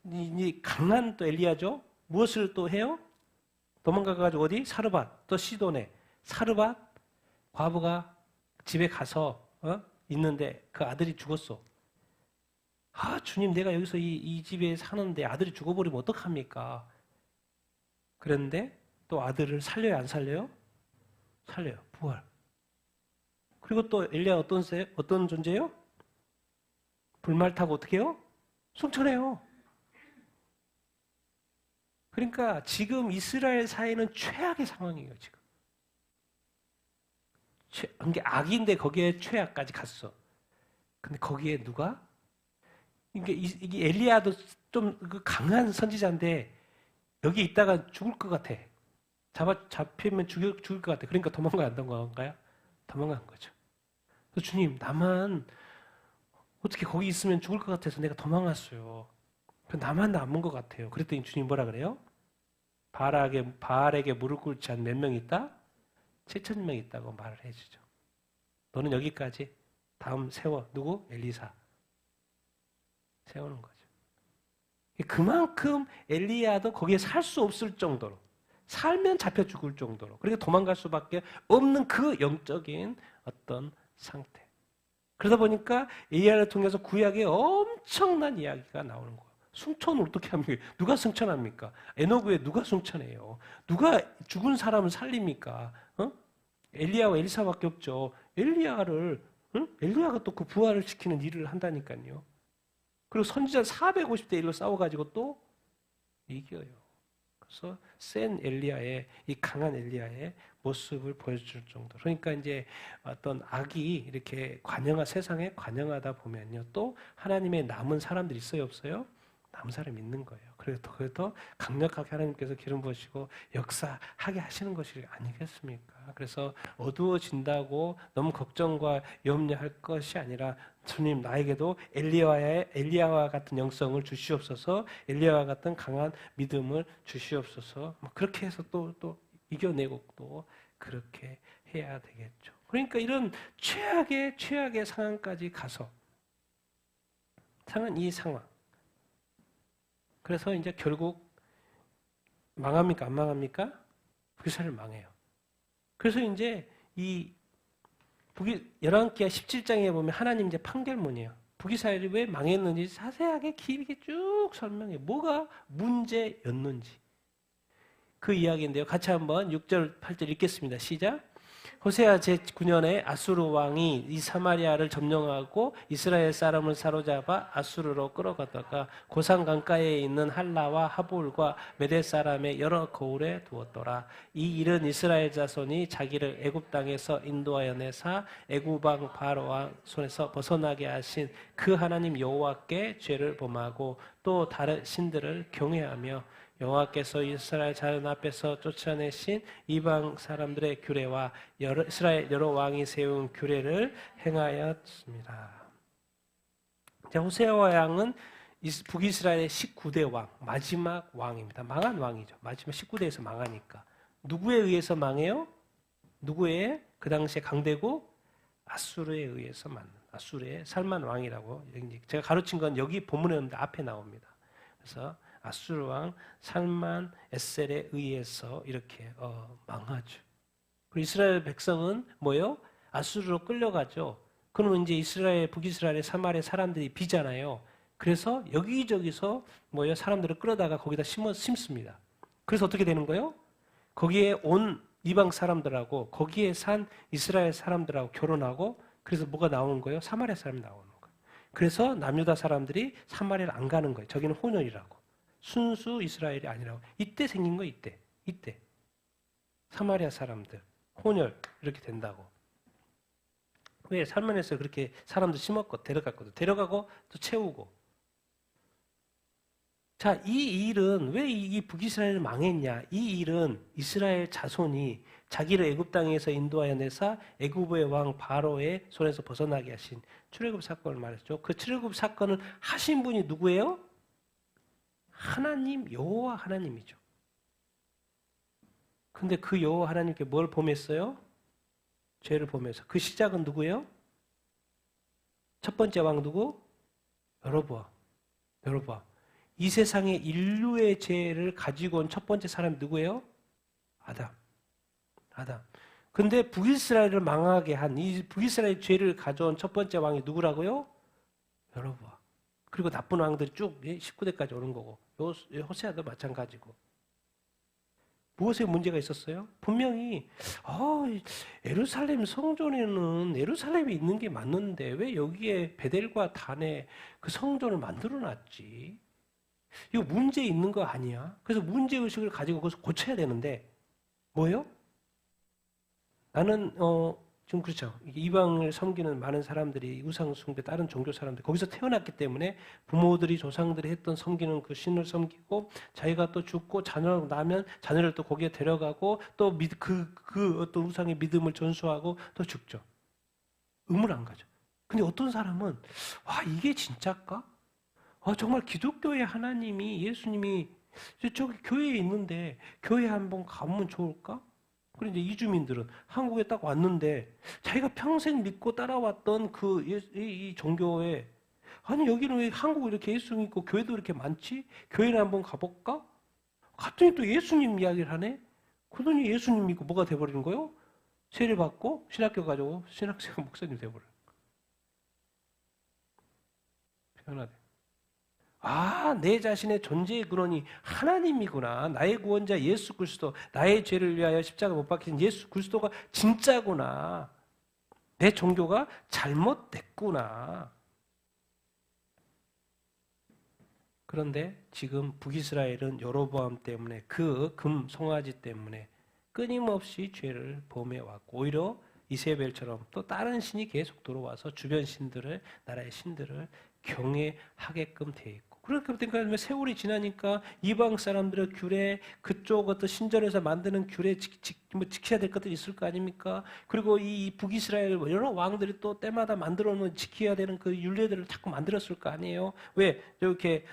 이 강한 또 엘리야죠. 무엇을 또 해요? 도망가가지고 어디? 사르밧, 또 시돈에. 사르밧 과부가 집에 가서 있는데 그 아들이 죽었어. 주님, 내가 여기서 이 집에 사는데 아들이 죽어버리면 어떡합니까? 그런데 또 아들을 살려요, 안 살려요? 살려요. 부활. 그리고 또 엘리야 어떤 존재예요? 불말 타고 어떻게 해요? 승천해요. 그러니까 지금 이스라엘 사회는 최악의 상황이에요, 지금. 이게 악인데 거기에 최악까지 갔어. 근데 거기에 누가? 이게 엘리야도 좀 강한 선지자인데 여기 있다가 죽을 것 같아. 잡히면 죽을 것 같아. 그러니까 도망갔던 건가요? 도망간 거죠. 그래서 주님, 나만 어떻게 거기 있으면 죽을 것 같아서 내가 도망갔어요. 나만 남은 것 같아요. 그랬더니 주님 뭐라 그래요? 바알에게 무릎 꿇지 않은 몇 명 있다? 7,000명 있다고 말을 해주죠. 너는 여기까지. 다음 세워. 누구? 엘리사. 세우는 거죠. 그만큼 엘리야도 거기에 살 수 없을 정도로, 살면 잡혀 죽을 정도로, 그러니까 도망갈 수밖에 없는 그 영적인 어떤 상태. 그러다 보니까 엘리야를 통해서 구약에 엄청난 이야기가 나오는 거예요. 승천을 어떻게 합니까? 누가 승천합니까? 에노그에 누가 승천해요? 누가 죽은 사람을 살립니까? 엘리야와 엘리사밖에 없죠. 엘리야가 또 그 부활을 시키는 일을 한다니까요. 그리고 선지자 450대 1로 싸워가지고 또 이겨요. 그래서 센 엘리야의, 이 강한 엘리야의 모습을 보여줄 정도. 그러니까 이제 어떤 악이 이렇게 세상에 관영하다 보면요. 또 하나님의 남은 사람들이 있어요, 없어요? 남은 사람이 있는 거예요. 그래도 강력하게 하나님께서 기름 부으시고 역사하게 하시는 것이 아니겠습니까? 그래서 어두워진다고 너무 걱정과 염려할 것이 아니라 주님, 나에게도 엘리야와 같은 영성을 주시옵소서, 엘리야와 같은 강한 믿음을 주시옵소서. 그렇게 해서 또 이겨내고 또 그렇게 해야 되겠죠. 그러니까 이런 최악의 상황까지 가서 이 상황. 그래서 이제 결국 망합니까? 안 망합니까? 북이스라엘 망해요. 그래서 이제 이 열왕기하 17장에 보면 하나님 이제 판결문이에요. 북이스라엘이 왜 망했는지 자세하게 길게 쭉 설명해요. 뭐가 문제였는지. 그 이야기인데요. 같이 한번 6절, 8절 읽겠습니다. 시작. 호세아 제9년에 아수르 왕이 이 사마리아를 점령하고 이스라엘 사람을 사로잡아 아수르로 끌어가다가 고산 강가에 있는 할라와 하볼과 메대 사람의 여러 거울에 두었더라. 이 일은 이스라엘 자손이 자기를 애굽 땅에서 인도하여 내사 애굽 왕 바로 왕 손에서 벗어나게 하신 그 하나님 여호와께 죄를 범하고 또 다른 신들을 경외하며 여호와께서 이스라엘 자손 앞에서 쫓아내신 이방 사람들의 규례와 이스라엘 여러 왕이 세운 규례를 행하였습니다. 호세아 왕은 북이스라엘의 19대 왕, 마지막 왕입니다. 망한 왕이죠. 마지막 19대에서 망하니까. 누구에 의해서 망해요? 누구의? 그 당시에 강대국 아수르에 의해서 맞는, 아수르의 살만 왕이라고. 제가 가르친 건 여기 본문에 없는데 앞에 나옵니다. 그래서 아수르 왕 살만 에셀에 의해서 이렇게 망하죠. 그리고 이스라엘 백성은 뭐요? 아수르로 끌려가죠. 그러면 이제 북이스라엘의 사마리아 사람들이 비잖아요. 그래서 여기저기서 사람들을 끌어다가 거기다 심습니다. 그래서 어떻게 되는 거예요? 거기에 온 이방 사람들하고 거기에 산 이스라엘 사람들하고 결혼하고 그래서 뭐가 나오는 거예요? 사마리아 사람이 나오는 거예요. 그래서 남유다 사람들이 사마리아를 안 가는 거예요. 저기는 혼혈이라고. 순수 이스라엘이 아니라고. 이때 생긴 거예요. 이때. 사마리아 사람들. 혼혈 이렇게 된다고. 왜? 살면에서 그렇게 사람들 심었고 데려갔거든. 데려가고 또 채우고. 자, 이 일은 왜 이 북이스라엘이 망했냐? 이 일은 이스라엘 자손이 자기를 애굽 땅에서 인도하여 내사 애굽의 왕 바로의 손에서 벗어나게 하신 출애굽 사건을 말했죠. 그 출애굽 사건을 하신 분이 누구예요? 하나님, 여호와 하나님이죠. 근데 그 여호와 하나님께 뭘 범했어요? 죄를 범해서. 그 시작은 누구예요? 첫 번째 왕 누구? 여로보암. 이 세상의 인류의 죄를 가지고 온 첫 번째 사람이 누구예요? 아담. 근데 북이스라엘을 망하게 한 이 북이스라엘 죄를 가져온 첫 번째 왕이 누구라고요? 여로보암. 그리고 나쁜 왕들이 쭉 19대까지 오는 거고 호세아도 마찬가지고. 무엇에 문제가 있었어요? 분명히 예루살렘 성전에는 예루살렘이 있는 게 맞는데 왜 여기에 베델과 단에 그 성전을 만들어놨지? 이거 문제 있는 거 아니야? 그래서 문제의식을 가지고 그것을 고쳐야 되는데 뭐예요? 나는 지금 그렇죠. 이방을 섬기는 많은 사람들이 우상 숭배 다른 종교 사람들 거기서 태어났기 때문에 부모들이 조상들이 했던 섬기는 그 신을 섬기고 자기가 또 죽고 자녀가 나면 자녀를 또 거기에 데려가고 또 그 어떤 우상의 믿음을 전수하고 또 죽죠. 의무를 안 가죠. 근데 어떤 사람은 이게 진짜일까? 정말 기독교의 하나님이 예수님이 저기 교회에 있는데 교회 한번 가면 좋을까? 그런데 이주민들은 한국에 딱 왔는데 자기가 평생 믿고 따라왔던 이 종교에 아니 여기는 왜 한국 이렇게 예수님 있고 교회도 이렇게 많지? 교회를 한번 가볼까? 갔더니 또 예수님 이야기를 하네? 그러더니 예수님 믿고 뭐가 돼버리는 거예요? 세례 받고 신학교 가지고 신학생 목사님 돼버려요. 편하대. 내 자신의 존재의 근원이 하나님이구나. 나의 구원자 예수 그리스도, 나의 죄를 위하여 십자가 못 박히신 예수 그리스도가 진짜구나. 내 종교가 잘못됐구나. 그런데 지금 북이스라엘은 여로보암 때문에 그 금 송아지 때문에 끊임없이 죄를 범해왔고 오히려 이세벨처럼 또 다른 신이 계속 들어와서 주변 신들을 나라의 신들을 경외하게끔 돼 있고 그러니까 세월이 지나니까 이방 사람들의 규례 그쪽 어떤 신전에서 만드는 규례 지켜야 될 것들이 있을 거 아닙니까? 그리고 이 북이스라엘 여러 왕들이 또 때마다 만들어 놓은 지켜야 되는 그 율례들을 자꾸 만들었을 거 아니에요? 왜 이렇게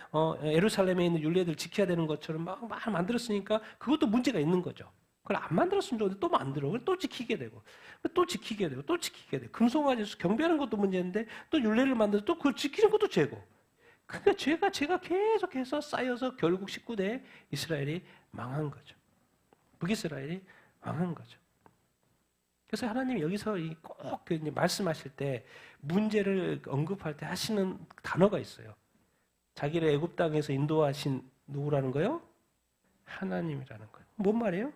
예루살렘에 있는 율례들 지켜야 되는 것처럼 막 만들었으니까 그것도 문제가 있는 거죠. 그걸 안 만들었으면 좋은데 또 만들어. 또 지키게 되고 또 지키게 되고 또 지키게 되고 금송아지 경배하는 것도 문제인데 또 율례를 만들어서 또 그걸 지키는 것도 죄고. 그러니까 죄가 계속해서 쌓여서 결국 19대 이스라엘이 망한 거죠. 북이스라엘이 망한 거죠. 그래서 하나님이 여기서 꼭 말씀하실 때 문제를 언급할 때 하시는 단어가 있어요. 자기를 애굽 땅에서 인도하신 누구라는 거요? 하나님이라는 거예요. 뭔 말이에요?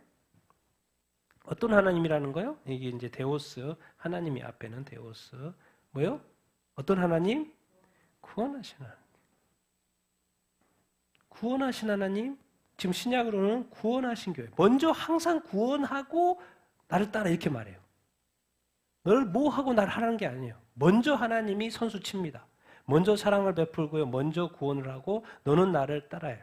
어떤 하나님이라는 거요? 이게 이제 데오스, 하나님이 앞에는 데오스. 뭐요? 어떤 하나님? 구원하신 하나님. 구원하신 하나님? 지금 신약으로는 구원하신 교회. 먼저 항상 구원하고 나를 따라 이렇게 말해요. 널 뭐 하고 나를 하라는 게 아니에요. 먼저 하나님이 선수 칩니다. 먼저 사랑을 베풀고요. 먼저 구원을 하고 너는 나를 따라요.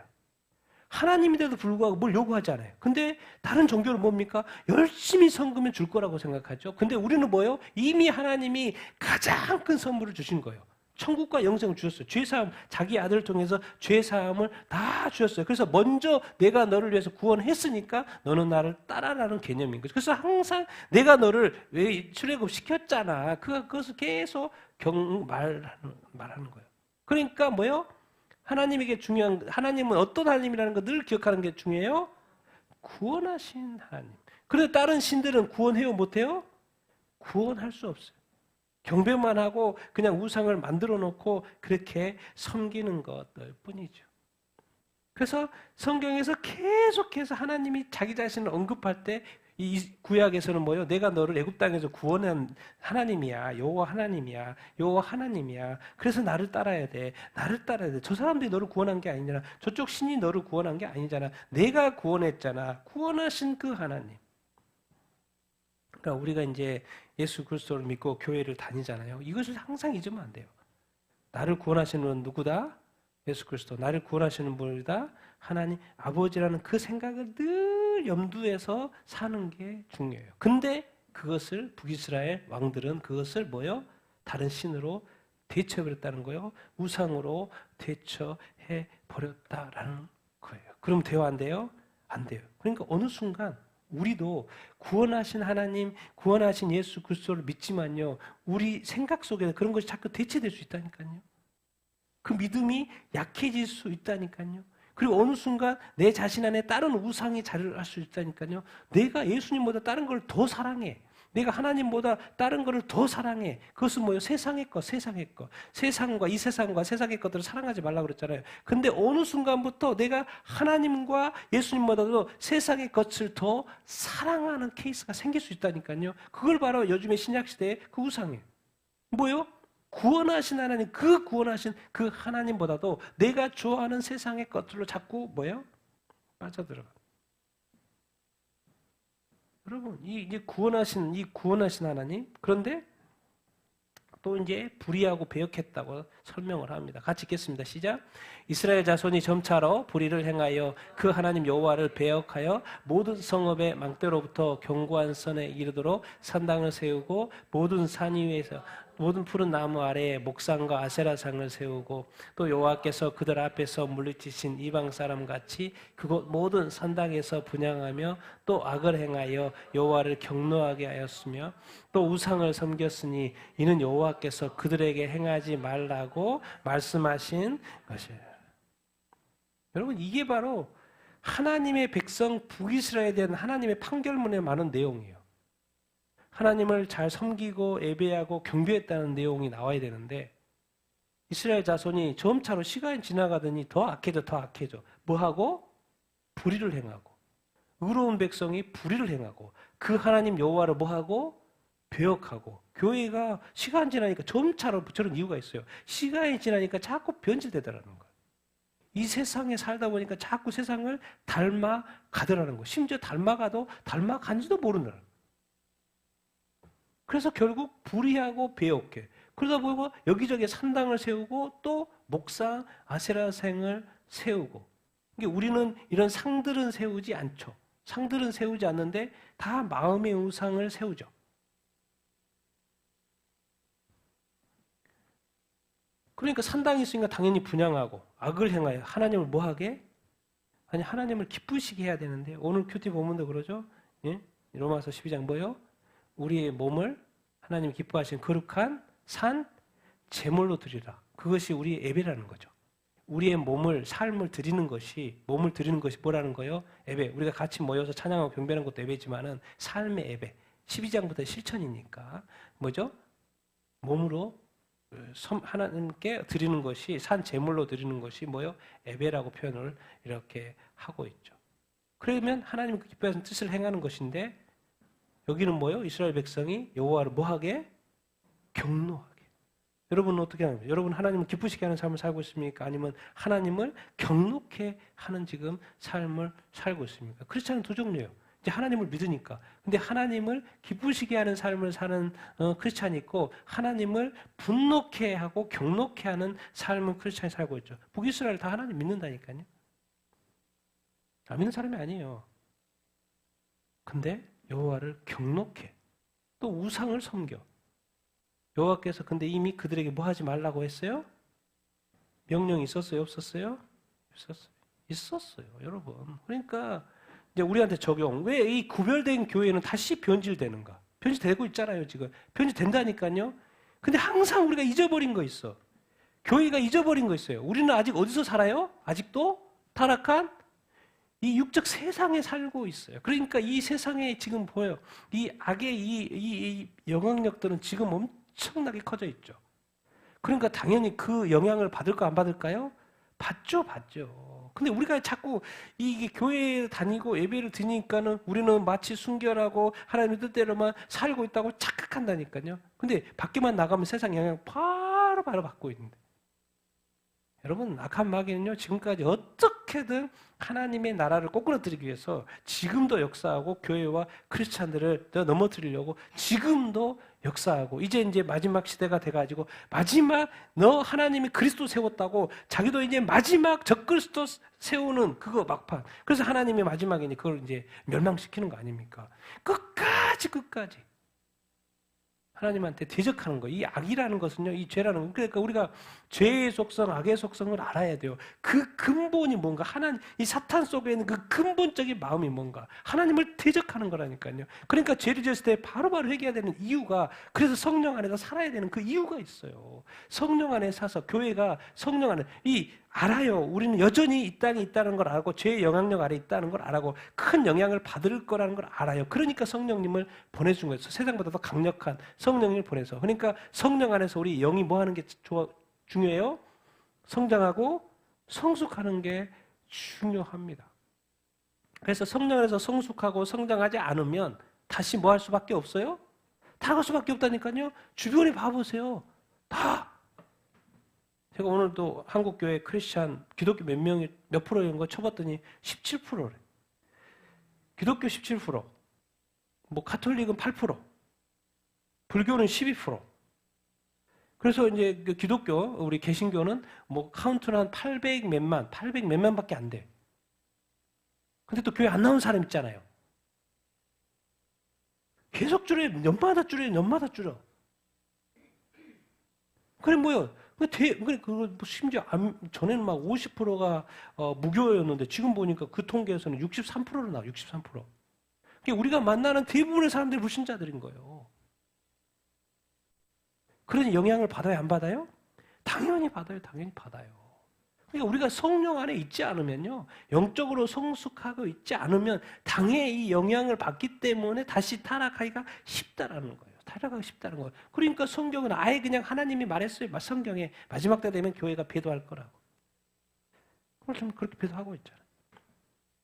하나님인데도 불구하고 뭘 요구하지 않아요. 근데 다른 종교는 뭡니까? 열심히 섬기면 줄 거라고 생각하죠. 근데 우리는 뭐예요? 이미 하나님이 가장 큰 선물을 주신 거예요. 천국과 영생을 주셨어요. 죄사함, 자기 아들을 통해서 죄사함을 다 주셨어요. 그래서 먼저 내가 너를 위해서 구원했으니까 너는 나를 따라라는 개념인 거죠. 그래서 항상 내가 너를 왜 출애굽 시켰잖아. 그것을 계속 말하는 거예요. 그러니까 뭐예요? 하나님에게 중요한, 하나님은 어떤 하나님이라는 거 늘 기억하는 게 중요해요? 구원하신 하나님. 그런데 다른 신들은 구원해요? 못해요? 구원할 수 없어요. 경배만 하고 그냥 우상을 만들어 놓고 그렇게 섬기는 것들 뿐이죠. 그래서 성경에서 계속해서 하나님이 자기 자신을 언급할 때 이 구약에서는 뭐예요? 내가 너를 애굽 땅에서 구원한 하나님이야. 여호와 하나님이야. 여호와 하나님이야. 그래서 나를 따라야 돼. 나를 따라야 돼. 저 사람들이 너를 구원한 게 아니잖아. 저쪽 신이 너를 구원한 게 아니잖아. 내가 구원했잖아. 구원하신 그 하나님. 그러니까 우리가 이제 예수 그리스도를 믿고 교회를 다니잖아요. 이것을 항상 잊으면 안 돼요. 나를 구원하시는 분은 누구다? 예수 그리스도. 나를 구원하시는 분이다. 하나님 아버지라는 그 생각을 늘 염두에서 사는 게 중요해요. 근데 그것을 북이스라엘 왕들은 그것을 뭐요? 다른 신으로 대처해버렸다는 거예요. 우상으로 대처해 버렸다라는 거예요. 그럼 돼요, 안 돼요? 안 돼요. 그러니까 어느 순간 우리도 구원하신 하나님, 구원하신 예수 그리스도를 믿지만요, 우리 생각 속에 그런 것이 자꾸 대체될 수 있다니까요. 그 믿음이 약해질 수 있다니까요. 그리고 어느 순간 내 자신 안에 다른 우상이 자리를 할 수 있다니까요. 내가 예수님보다 다른 걸 더 사랑해. 내가 하나님보다 다른 것을 더 사랑해. 그것은 뭐예요? 세상의 것, 세상의 것. 세상과 이 세상과 세상의 것들을 사랑하지 말라고 그랬잖아요. 근데 어느 순간부터 내가 하나님과 예수님보다도 세상의 것을 더 사랑하는 케이스가 생길 수 있다니까요. 그걸 바로 요즘의 신약시대의 그 우상이에요. 뭐예요? 구원하신 하나님, 그 구원하신 그 하나님보다도 내가 좋아하는 세상의 것들로 자꾸 뭐예요? 빠져들어가. 여러분, 이제 구원하신 하나님, 그런데 또 이제 불의하고 배역했다고 설명을 합니다. 같이 읽겠습니다. 시작. 이스라엘 자손이 점차로 불의를 행하여 그 하나님 여호와를 배역하여 모든 성읍의 망대로부터 견고한 선에 이르도록 산당을 세우고 모든 산 위에서 모든 푸른 나무 아래에 목상과 아세라상을 세우고 또 여호와께서 그들 앞에서 물리치신 이방 사람 같이 그곳 모든 산당에서 분향하며 또 악을 행하여 여호와를 경노하게 하였으며 또 우상을 섬겼으니 이는 여호와께서 그들에게 행하지 말라고 말씀하신 것이에요. 여러분, 이게 바로 하나님의 백성 북이스라엘에 대한 하나님의 판결문에 많은 내용이에요. 하나님을 잘 섬기고 예배하고 경배했다는 내용이 나와야 되는데 이스라엘 자손이 점차로 시간이 지나가더니 더 악해져. 뭐하고? 불의를 행하고 의로운 백성이 불의를 행하고 그 하나님 여호와를 뭐하고? 배역하고. 교회가 시간 지나니까 점차로 저런 이유가 있어요. 시간이 지나니까 자꾸 변질되더라는 거예요. 이 세상에 살다 보니까 자꾸 세상을 닮아가더라는 거예요. 심지어 닮아가도 닮아간지도 모르는 거예요. 그래서 결국 불의하고 배역해. 그러다 보니까 여기저기 산당을 세우고 또 목상, 아세라상을 세우고. 그러니까 우리는 이런 상들은 세우지 않죠. 상들은 세우지 않는데 다 마음의 우상을 세우죠. 그러니까 산당이 있으니까 당연히 분향하고 악을 행하여 하나님을 뭐하게? 아니 하나님을 기쁘시게 해야 되는데 오늘 큐티 본문도 그러죠. 예? 로마서 12장 뭐요? 우리의 몸을 하나님 기뻐하시는 거룩한 산 제물로 드리라. 그것이 우리의 예배라는 거죠. 우리의 삶을 드리는 것이 뭐라는 거예요? 예배. 우리가 같이 모여서 찬양하고 경배하는 것도 예배지만은 삶의 예배. 12장부터 실천이니까 뭐죠? 몸으로 하나님께 드리는 것이 산 제물로 드리는 것이 뭐요? 예배라고 표현을 이렇게 하고 있죠. 그러면 하나님 기뻐하시는 뜻을 행하는 것인데 여기는 뭐요? 이스라엘 백성이 여호와를 뭐하게? 경노하게. 여러분은 어떻게 합니까? 여러분 하나님을 기쁘시게 하는 삶을 살고 있습니까? 아니면 하나님을 경노케 하는 지금 삶을 살고 있습니까? 크리스찬은 두 종류예요. 이제 하나님을 믿으니까. 근데 하나님을 기쁘시게 하는 삶을 사는 크리스찬이 있고 하나님을 분노케 하고 경노케 하는 삶을 크리스찬이 살고 있죠. 북이스라엘 다 하나님 믿는다니까요. 안 믿는 사람이 아니에요. 근데 여호와를 경노케 또 우상을 섬겨. 여호와께서 근데 이미 그들에게 뭐 하지 말라고 했어요? 명령이 있었어요? 없었어요? 있었어요, 여러분. 그러니까 이제 우리한테 적용. 왜 이 구별된 교회는 다시 변질되는가? 변질되고 있잖아요, 지금. 변질된다니까요. 근데 항상 우리가 잊어버린 거 있어. 교회가 잊어버린 거 있어요. 우리는 아직 어디서 살아요? 아직도 타락한 이 육적 세상에 살고 있어요. 그러니까 이 세상에 지금 보여요. 이 악의 이 영향력들은 지금 엄청나게 커져 있죠. 그러니까 당연히 그 영향을 받을까 안 받을까요? 받죠. 근데 우리가 자꾸 이게 교회에 다니고 예배를 드리니까는 우리는 마치 순결하고 하나님의 뜻대로만 살고 있다고 착각한다니까요. 근데 밖에만 나가면 세상 영향 바로 받고 있는데. 여러분, 악한 마귀는요, 지금까지 어떻게든 하나님의 나라를 꼬꾸라뜨리기 위해서 지금도 역사하고 교회와 크리스찬들을 넘어뜨리려고 지금도 역사하고 이제 마지막 시대가 돼가지고 마지막 너 하나님이 그리스도 세웠다고 자기도 이제 마지막 적그리스도 세우는 그거 막판. 그래서 하나님이 마지막에 그걸 이제 멸망시키는 거 아닙니까? 끝까지 하나님한테 대적하는 거예요. 이 악이라는 것은요, 이 죄라는 거. 그러니까 우리가 죄의 속성, 악의 속성을 알아야 돼요. 그 근본이 뭔가, 이 사탄 속에 있는 그 근본적인 마음이 뭔가, 하나님을 대적하는 거라니까요. 그러니까 죄를 지었을 때 바로바로 회개해야 되는 이유가, 그래서 성령 안에서 살아야 되는 그 이유가 있어요. 성령 안에 사서, 교회가 성령 안에, 알아요. 우리는 여전히 이 땅에 있다는 걸 알고 죄의 영향력 아래 있다는 걸 알고 큰 영향을 받을 거라는 걸 알아요. 그러니까 성령님을 보내준 거예요. 세상보다 더 강력한 성령님을 보내서. 그러니까 성령 안에서 우리 영이 뭐 하는 게 중요해요? 성장하고 성숙하는 게 중요합니다. 그래서 성령 안에서 성숙하고 성장하지 않으면 다시 뭐 할 수밖에 없어요? 타갈 수밖에 없다니까요. 주변에 봐보세요. 다. 제가 오늘도 한국교회 크리스찬 기독교 몇 프로인 거 쳐봤더니 17%래. 기독교 17%, 뭐 카톨릭은 8%, 불교는 12%. 그래서 이제 그 기독교, 우리 개신교는 뭐 카운트는 한 800 몇만밖에 안 돼. 근데 또 교회 안 나온 사람 있잖아요. 계속 줄여, 년마다 줄여. 그래 뭐요? 심지어 전에는 막 50%가 무교였는데 지금 보니까 그 통계에서는 63%로 나와. 63%. 그러니까 우리가 만나는 대부분의 사람들이 불신자들인 거예요. 그런 영향을 받아요, 안 받아요? 당연히 받아요. 그러니까 우리가 성령 안에 있지 않으면요, 영적으로 성숙하고 있지 않으면 당의 이 영향을 받기 때문에 다시 타락하기가 쉽다라는 거예요. 그러니까 성경은 아예 그냥 하나님이 말했어요. 성경에 마지막 때 되면 교회가 배도할 거라고. 그렇게 배도하고 있잖아요.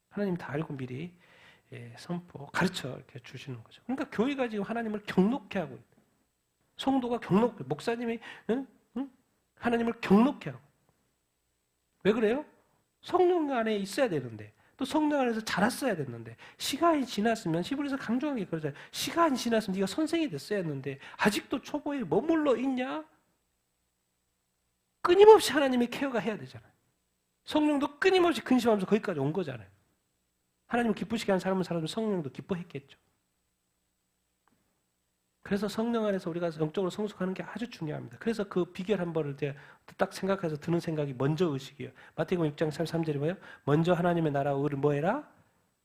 하나님 다 알고 미리 가르쳐 이렇게 주시는 거죠. 그러니까 교회가 지금 하나님을 경록케 하고 있다. 성도가 목사님이 하나님을 경록케 하고. 왜 그래요? 성령 안에 있어야 되는데, 또 성령 안에서 자랐어야 됐는데, 시간이 지났으면, 히브리서 강조하게 그러잖아요. 시간이 지났으면 네가 선생이 됐어야 했는데 아직도 초보에 머물러 있냐? 끊임없이 하나님의 케어가 해야 되잖아요. 성령도 끊임없이 근심하면서 거기까지 온 거잖아요. 하나님을 기쁘시게 하는 삶을 살아도 성령도 기뻐했겠죠. 그래서 성령 안에서 우리가 영적으로 성숙하는 게 아주 중요합니다. 그래서 그 비결 한 번을 딱 생각해서 드는 생각이 먼저 의식이에요. 마태복음 6장 33절이 뭐예요? 먼저 하나님의 나라와 의를 뭐 해라?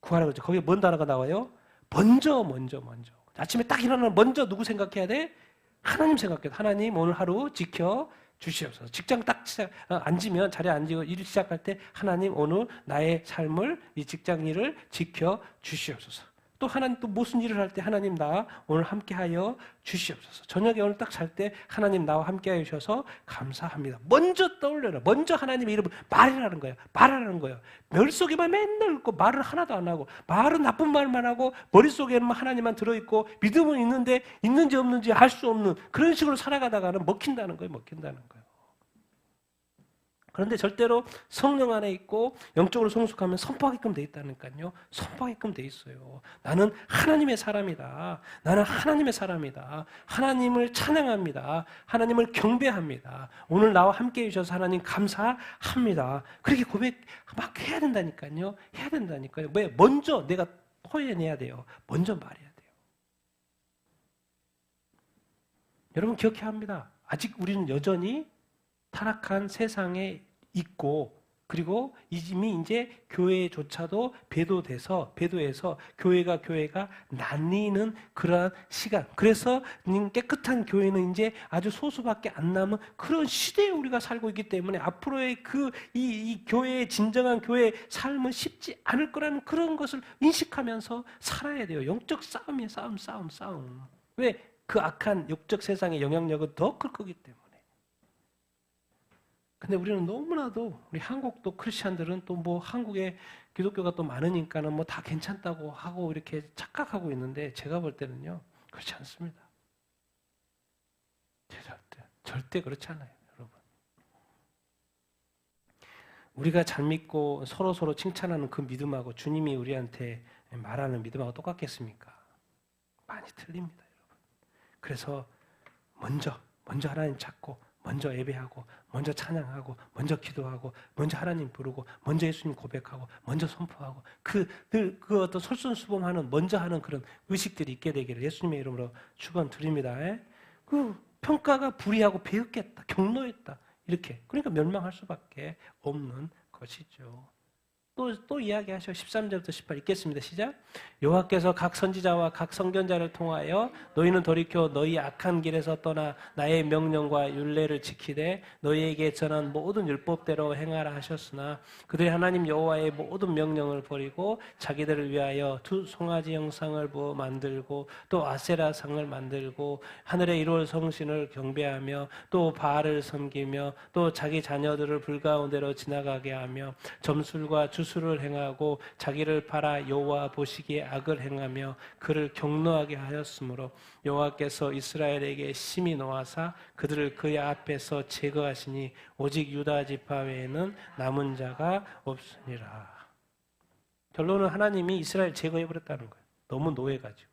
구하라 그러죠. 거기에 뭔 단어가 나와요? 먼저. 아침에 딱 일어나면 먼저 누구 생각해야 돼? 하나님 생각해야 돼. 하나님 오늘 하루 지켜 주시옵소서. 직장 딱 앉으면, 자리에 앉고 일을 시작할 때 하나님 오늘 나의 삶을, 이 직장 일을 지켜 주시옵소서. 또 하나님 또 무슨 일을 할 때 하나님 나 오늘 함께하여 주시옵소서. 저녁에 오늘 딱 잘 때 하나님 나와 함께하여 주셔서 감사합니다. 먼저 떠올려라. 먼저 하나님의 이름을 말하라는 거예요. 머릿속에만 맨날 있고 말을 하나도 안 하고, 말은 나쁜 말만 하고 머릿속에는 하나님만 들어있고 믿음은 있는데 있는지 없는지 알 수 없는 그런 식으로 살아가다가는 먹힌다는 거예요. 그런데 절대로 성령 안에 있고 영적으로 성숙하면 선포하게끔 돼 있다니까요. 선포하게끔 돼 있어요. 나는 하나님의 사람이다. 하나님을 찬양합니다. 하나님을 경배합니다. 오늘 나와 함께해 주셔서 하나님 감사합니다. 그렇게 고백 막 해야 된다니까요. 왜? 먼저 내가 토해내야 돼요. 먼저 말해야 돼요. 여러분 기억해야 합니다. 아직 우리는 여전히 타락한 세상에 있고, 그리고 이미 이제 교회조차도 배도해서 교회가 나뉘는 그러한 시간. 그래서 깨끗한 교회는 이제 아주 소수밖에 안 남은 그런 시대에 우리가 살고 있기 때문에 앞으로의 이 교회의 진정한 교회의 삶은 쉽지 않을 거라는 그런 것을 인식하면서 살아야 돼요. 영적 싸움이에요. 싸움. 왜? 그 악한 육적 세상의 영향력은 더 클 거기 때문에. 근데 우리는 너무나도 우리 한국도 크리스천들은 또 뭐 한국에 기독교가 또 많으니까는 뭐 다 괜찮다고 하고 이렇게 착각하고 있는데 제가 볼 때는요 그렇지 않습니다. 절대 그렇지 않아요, 여러분. 우리가 잘 믿고 서로 칭찬하는 그 믿음하고 주님이 우리한테 말하는 믿음하고 똑같겠습니까? 많이 틀립니다, 여러분. 그래서 먼저 하나님 찾고 먼저 예배하고 먼저 찬양하고 먼저 기도하고 먼저 하나님 부르고 먼저 예수님 고백하고 먼저 선포하고 그 어떤 솔선수범하는 먼저 하는 그런 의식들이 있게 되기를 예수님의 이름으로 축원드립니다. 그 평가가 불의하고 배은겠다, 경노했다 이렇게 그러니까 멸망할 수밖에 없는 것이죠. 또 이야기하셔. 13절부터 18 읽겠습니다. 시작. 여호와께서 각 선지자와 각 선견자를 통하여 너희는 돌이켜 너희 악한 길에서 떠나 나의 명령과 율례를 지키되 너희에게 전한 모든 율법대로 행하라 하셨으나 그들이 하나님 여호와의 모든 명령을 버리고 자기들을 위하여 두 송아지 형상을 만들고 또 아세라 상을 만들고 하늘에 이룰 성신을 경배하며 또 바알을 섬기며 또 자기 자녀들을 불 가운데로 지나가게 하며 점술과 주술을 행하고 자기를 팔아 여호와 보시기에 악을 행하며 그를 경노하게 하였으므로 여호와께서 이스라엘에게 심히 노하사 그들을 그의 앞에서 제거하시니 오직 유다 지파 외에는 남은 자가 없으니라. 결론은 하나님이 이스라엘 제거해 버렸다는 거예요. 너무 노해가지고.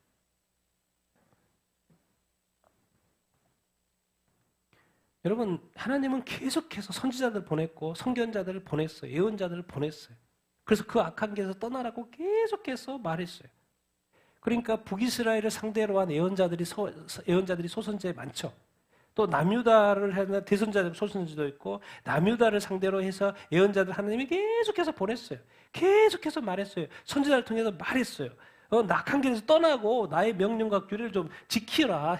여러분, 하나님은 계속해서 선지자들 보냈고 선견자들을 보냈어요. 예언자들을 보냈어요. 그래서 그 악한 길에서 떠나라고 계속해서 말했어요. 그러니까 북이스라엘을 상대로 한 예언자들이 소선지에 많죠. 또 남유다를 하는 대선자들 소선지도 있고 남유다를 상대로 해서 예언자들 하나님이 계속해서 보냈어요. 계속해서 말했어요. 선지자를 통해서 말했어요. 악한 길에서 떠나고 나의 명령과 규례를 좀 지켜라.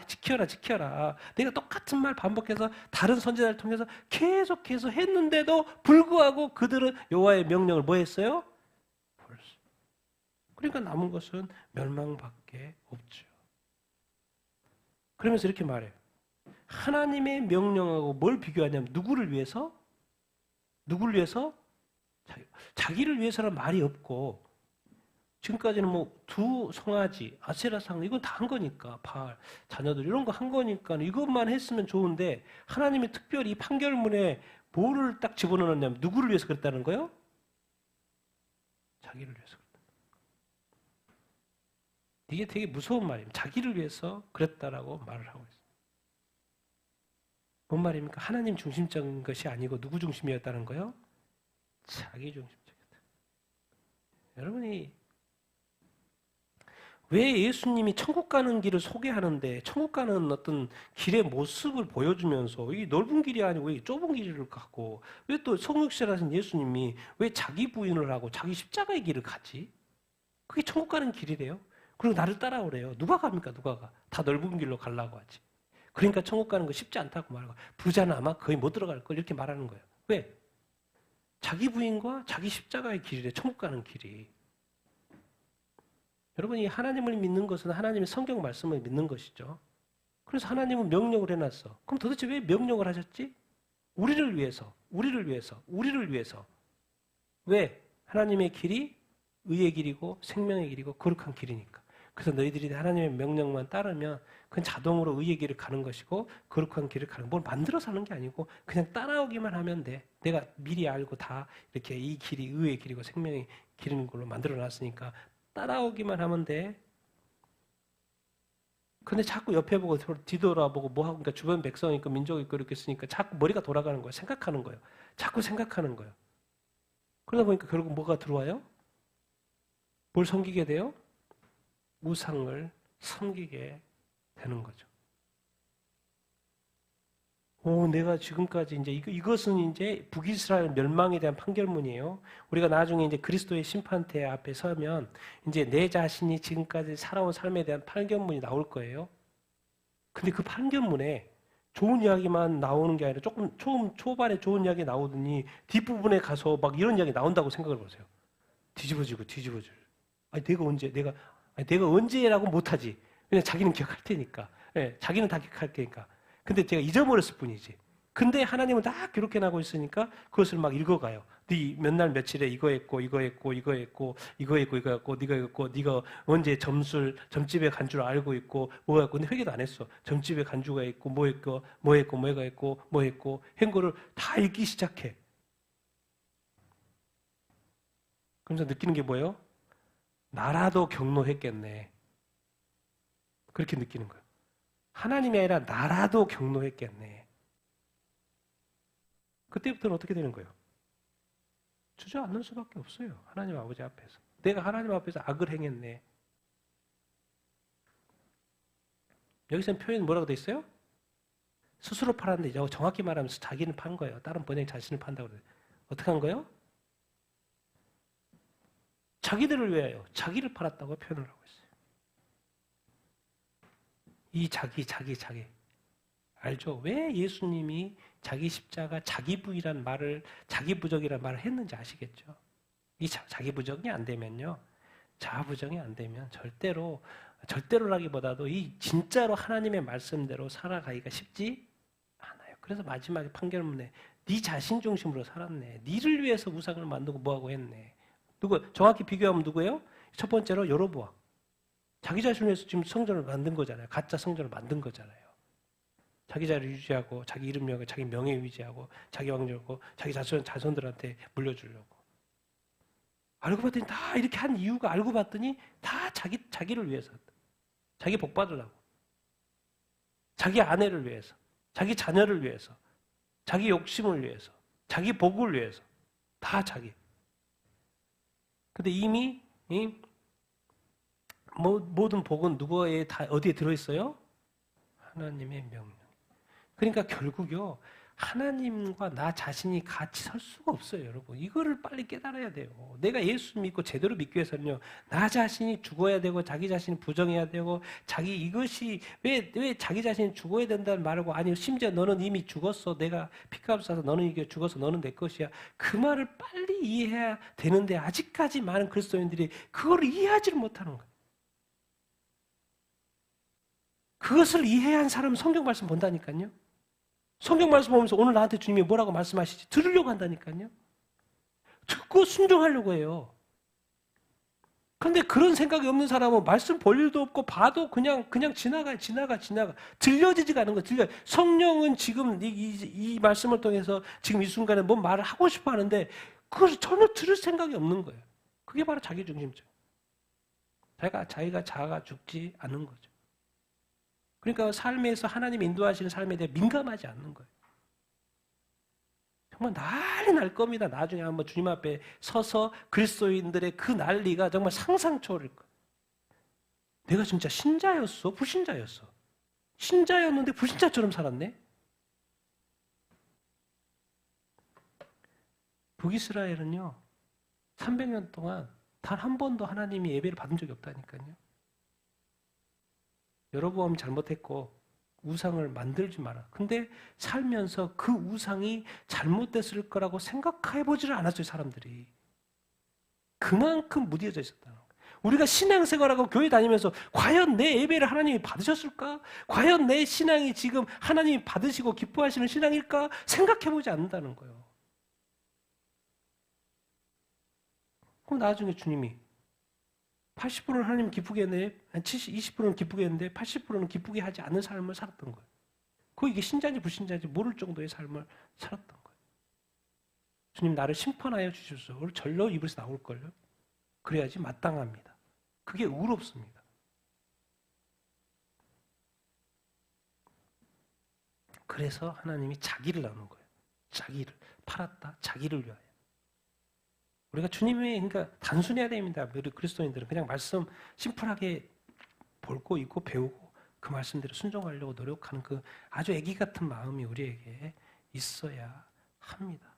내가 똑같은 말 반복해서 다른 선지자를 통해서 계속해서 했는데도 불구하고 그들은 여호와의 명령을 뭐 했어요? 그러니까 남은 것은 멸망밖에 없죠. 그러면서 이렇게 말해요. 하나님의 명령하고 뭘 비교하냐면 누구를 위해서? 자기를 위해서는 말이 없고 지금까지는 뭐 두 송아지, 아세라상 이건 다 한 거니까 바알, 자녀들 이런 거 한 거니까 이것만 했으면 좋은데 하나님이 특별히 판결문에 뭐를 딱 집어넣었냐면 누구를 위해서 그랬다는 거예요? 자기를 위해서 그랬다. 이게 되게 무서운 말입니다. 자기를 위해서 그랬다라고 말을 하고 있어요. 뭔 말입니까? 하나님 중심적인 것이 아니고 누구 중심이었다는 거예요? 자기 중심적이었다. 여러분이 왜 예수님이 천국 가는 길을 소개하는데 천국 가는 어떤 길의 모습을 보여주면서 이 넓은 길이 아니고 이 좁은 길을 가고 왜 또 성육신하신 예수님이 왜 자기 부인을 하고 자기 십자가의 길을 가지? 그게 천국 가는 길이래요. 그리고 나를 따라오래요. 누가 갑니까? 누가 가? 다 넓은 길로 가려고 하지. 그러니까 천국 가는 거 쉽지 않다고 말하고 부자는 아마 거의 못 들어갈 걸 이렇게 말하는 거예요. 왜? 자기 부인과 자기 십자가의 길이래. 천국 가는 길이. 여러분이 하나님을 믿는 것은 하나님의 성경 말씀을 믿는 것이죠. 그래서 하나님은 명령을 해놨어. 그럼 도대체 왜 명령을 하셨지? 우리를 위해서. 왜? 하나님의 길이 의의 길이고 생명의 길이고 거룩한 길이니까. 그래서 너희들이 하나님의 명령만 따르면 그건 자동으로 의의 길을 가는 것이고 거룩한 길을 가는 뭘 만들어서 하는 게 아니고 그냥 따라오기만 하면 돼. 내가 미리 알고 다 이렇게 이 길이 의의 길이고 생명의 길인 걸로 만들어놨으니까 따라오기만 하면 돼. 근데 자꾸 옆에 보고 뒤돌아보고 뭐 하고 그러니까 주변 백성 있고 민족 있고 이렇게 쓰니까 자꾸 머리가 돌아가는 거예요. 생각하는 거예요. 자꾸 생각하는 거예요. 그러다 보니까 결국 뭐가 들어와요? 뭘 섬기게 돼요? 우상을 섬기게 되는 거죠. 내가 지금까지 이제 이것은 이제 북이스라엘 멸망에 대한 판결문이에요. 우리가 나중에 이제 그리스도의 심판대 앞에 서면 이제 내 자신이 지금까지 살아온 삶에 대한 판결문이 나올 거예요. 근데 그 판결문에 좋은 이야기만 나오는 게 아니라 조금 초반에 좋은 이야기 나오더니 뒷부분에 가서 막 이런 이야기 나온다고 생각을 보세요. 뒤집어지고. 아니 내가 언제라고 못하지. 그냥 자기는 기억할 테니까. 네, 자기는 다 기억할 테니까. 근데 제가 잊어버렸을 뿐이지. 근데 하나님은 다 기록해 나고 있으니까 그것을 막 읽어가요. 네 몇 날 며칠에 이거 했고 이거 했고 이거 했고 이거 했고 이거 했고 네가 했고 네가 언제 점집에 간 줄 알고 있고 뭐가 했고 근데 회개도 안 했어. 점집에 간 주가 있고 뭐 했고 뭐 했고 뭐가 했고 뭐 했고 한 거를 다 읽기 시작해. 그러면서 느끼는 게 뭐예요? 나라도 경노했겠네. 그렇게 느끼는 거예요. 하나님이 아니라 나라도 경노했겠네. 그때부터는 어떻게 되는 거예요? 주저앉는 수밖에 없어요. 하나님 아버지 앞에서. 내가 하나님 앞에서 악을 행했네. 여기서는 표현이 뭐라고 돼 있어요? 스스로 팔았는데 정확히 말하면 자기는 판 거예요. 다른 번역이 자신을 판다고 그래요. 어떻게 한 거예요? 자기들을 위하여 자기를 팔았다고 표현을 하고 있어요. 이 자기. 알죠? 왜 예수님이 자기 십자가, 자기 부이란 말을, 자기 부적이란 말을 했는지 아시겠죠? 이 자기 부적이 안 되면요. 자아 부정이 안 되면 절대로라기보다도 이 진짜로 하나님의 말씀대로 살아가기가 쉽지 않아요. 그래서 마지막에 판결문에 네 자신 중심으로 살았네. 네를 위해서 우상을 만들고 뭐하고 했네. 정확히 비교하면 누구예요? 첫 번째로 여로보암. 자기 자신을 위해서 지금 성전을 만든 거잖아요. 가짜 성전을 만든 거잖아요. 자기 자리를 유지하고 자기 이름 명예, 자기 명예 유지하고 자기 왕조고 자기 자손들한테 물려주려고. 알고 봤더니 다 이렇게 한 이유가 알고 봤더니 다 자기를 위해서. 자기 복 받으려고. 자기 아내를 위해서. 자기 자녀를 위해서. 자기 욕심을 위해서. 자기 복을 위해서. 다 자기. 근데 이미 모든 복은 누구의 다 어디에 들어있어요? 하나님의 명령. 그러니까 결국요. 하나님과 나 자신이 같이 설 수가 없어요, 여러분. 이거를 빨리 깨달아야 돼요. 내가 예수 믿고 제대로 믿기 위해서는요, 나 자신이 죽어야 되고, 자기 자신이 부정해야 되고, 이것이, 왜 자기 자신이 죽어야 된다는 말하고, 아니, 심지어 너는 이미 죽었어. 내가 피값을 싸서 너는 이게 죽어서 너는 내 것이야. 그 말을 빨리 이해해야 되는데, 아직까지 많은 그리스도인들이 그걸 이해하지를 못하는 거예요. 그것을 이해한 사람은 성경 말씀 본다니까요. 성경 말씀 보면서 오늘 나한테 주님이 뭐라고 말씀하시지? 들으려고 한다니까요. 듣고 순종하려고 해요. 그런데 그런 생각이 없는 사람은 말씀 볼 일도 없고 봐도 그냥 지나가. 들려지지가 않은 거예요. 성령은 지금 이 말씀을 통해서 지금 이 순간에 뭔 말을 하고 싶어 하는데 그것을 전혀 들을 생각이 없는 거예요. 그게 바로 자기중심적. 자아가 죽지 않는 거죠. 그러니까 삶에서 하나님 인도하시는 삶에 대해 민감하지 않는 거예요. 정말 난리 날 겁니다. 나중에 한번 주님 앞에 서서 그리스도인들의 그 난리가 정말 상상 초월일 거예요. 내가 진짜 신자였어? 불신자였어? 신자였는데 불신자처럼 살았네? 북이스라엘은요. 300년 동안 단 한 번도 하나님이 예배를 받은 적이 없다니까요. 여로보암이 잘못했고 우상을 만들지 마라. 근데 살면서 그 우상이 잘못됐을 거라고 생각해보지를 않았어요, 사람들이. 그만큼 무뎌져 있었다는 거예요. 우리가 신앙생활하고 교회 다니면서 과연 내 예배를 하나님이 받으셨을까? 과연 내 신앙이 지금 하나님이 받으시고 기뻐하시는 신앙일까? 생각해보지 않는다는 거예요. 그럼 나중에 주님이 80%는 하나님 기쁘게 했네, 20%는 기쁘게 했는데 80%는 기쁘게 하지 않는 삶을 살았던 거예요. 이게 신자인지 불신자인지 모를 정도의 삶을 살았던 거예요. 주님 나를 심판하여 주셔서 오늘 절로 입에서 나올걸요. 그래야지 마땅합니다. 그게 의롭습니다. 그래서 하나님이 자기를 나눈 거예요. 자기를 팔았다. 자기를 위하여. 우리가 주님의 그러니까 단순해야 됩니다. 우리 그리스도인들은 그냥 말씀 심플하게 볼고 읽고 배우고 그 말씀대로 순종하려고 노력하는 그 아주 애기 같은 마음이 우리에게 있어야 합니다.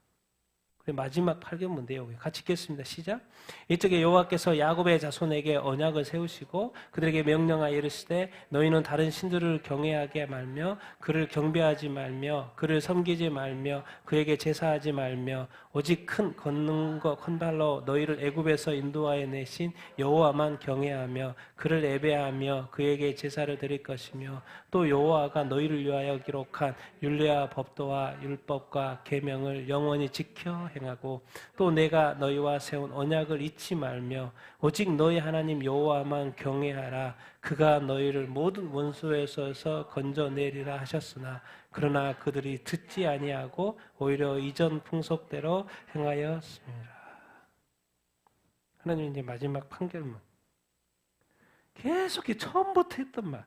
그래 마지막 8견문 내용이에요. 같이 읽겠습니다. 시작. 이쪽에 여호와께서 야곱의 자손에게 언약을 세우시고 그들에게 명령하여 이르시되 너희는 다른 신들을 경외하게 말며 그를 경배하지 말며 그를 섬기지 말며 그에게 제사하지 말며 오직 큰 권능과 큰발로 너희를 애굽에서 인도하여 내신 여호와만 경외하며 그를 예배하며 그에게 제사를 드릴 것이며 또 여호와가 너희를 위하여 기록한 율례와 법도와 율법과 계명을 영원히 지켜 행하고 또 내가 너희와 세운 언약을 잊지 말며 오직 너희 하나님 여호와만 경외하라. 그가 너희를 모든 원수에서 건져내리라 하셨으나 그러나 그들이 듣지 아니하고 오히려 이전 풍속대로 행하였습니다. 하나님 이제 마지막 판결문. 계속 처음부터 했던 말.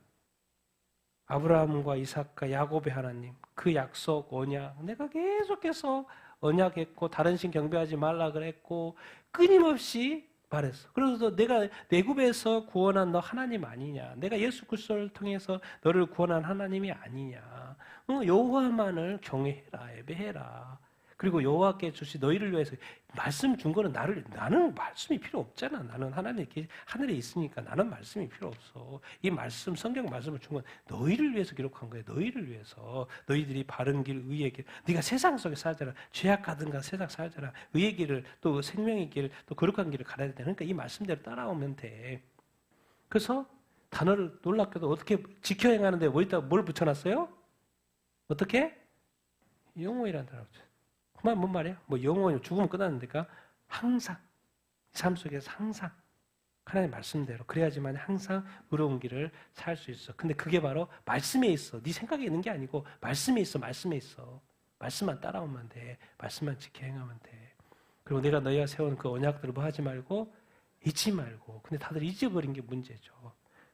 아브라함과 이삭과 야곱의 하나님, 그 약속, 언약. 내가 계속해서 언약했고 다른 신 경배하지 말라 그랬고 끊임없이 말했어. 그래서 내가 애굽에서 구원한 너 하나님 아니냐? 내가 예수 그리스도를 통해서 너를 구원한 하나님이 아니냐? 여호와만을 경외해라, 예배해라. 그리고 여호와께 주시 너희를 위해서 말씀 준 거는 나는 말씀이 필요 없잖아. 나는 하나님 하늘에 있으니까 나는 말씀이 필요 없어. 이 말씀 성경 말씀을 준 건 너희를 위해서 기록한 거예요. 너희를 위해서 너희들이 바른 길, 의의 길. 네가 세상 속에 살잖아. 죄악하든가 세상 살잖아. 의의 길을 또 생명의 길, 또 거룩한 길을 가야 돼. 그러니까 이 말씀대로 따라오면 돼. 그래서 단어를 놀랍게도 어떻게 지켜 행하는데 뭘 붙여놨어요? 어떻게? 영원이라는 단어 붙여. 그만 뭔 말이야? 뭐 영원히 죽으면 끝났는데까 항상 삶 속에서 항상 하나님 말씀대로 그래야지만 항상 의로운 길을 살 수 있어. 근데 그게 바로 말씀에 있어. 네 생각에 있는 게 아니고 말씀에 있어. 말씀에 있어. 말씀만 따라오면 돼. 말씀만 지켜 행하면 돼. 그리고 내가 너희가 세운 그 언약들을 뭐 하지 말고 잊지 말고. 근데 다들 잊어버린 게 문제죠.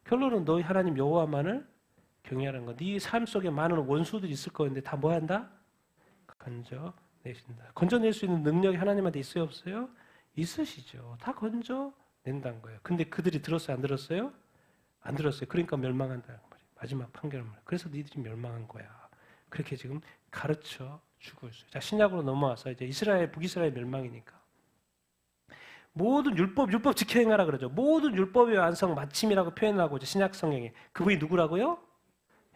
결론은 너희 하나님 여호와만을 경외하는 거. 네 삶 속에 많은 원수들이 있을 거인데 다 뭐 한다? 건져내신다. 건져낼 수 있는 능력이 하나님한테 있어요, 없어요? 있으시죠. 다 건져낸다는 거예요. 근데 그들이 들었어요, 안 들었어요? 안 들었어요. 그러니까 멸망한다는 말이에요. 마지막 판결문. 그래서 니들이 멸망한 거야. 그렇게 지금 가르쳐 주고 있어요. 자, 신약으로 넘어와서 이제 북이스라엘 멸망이니까. 모든 율법 지켜 행하라 그러죠. 모든 율법의 완성 마침이라고 표현하고 이제 신약 성경에 그분이 누구라고요?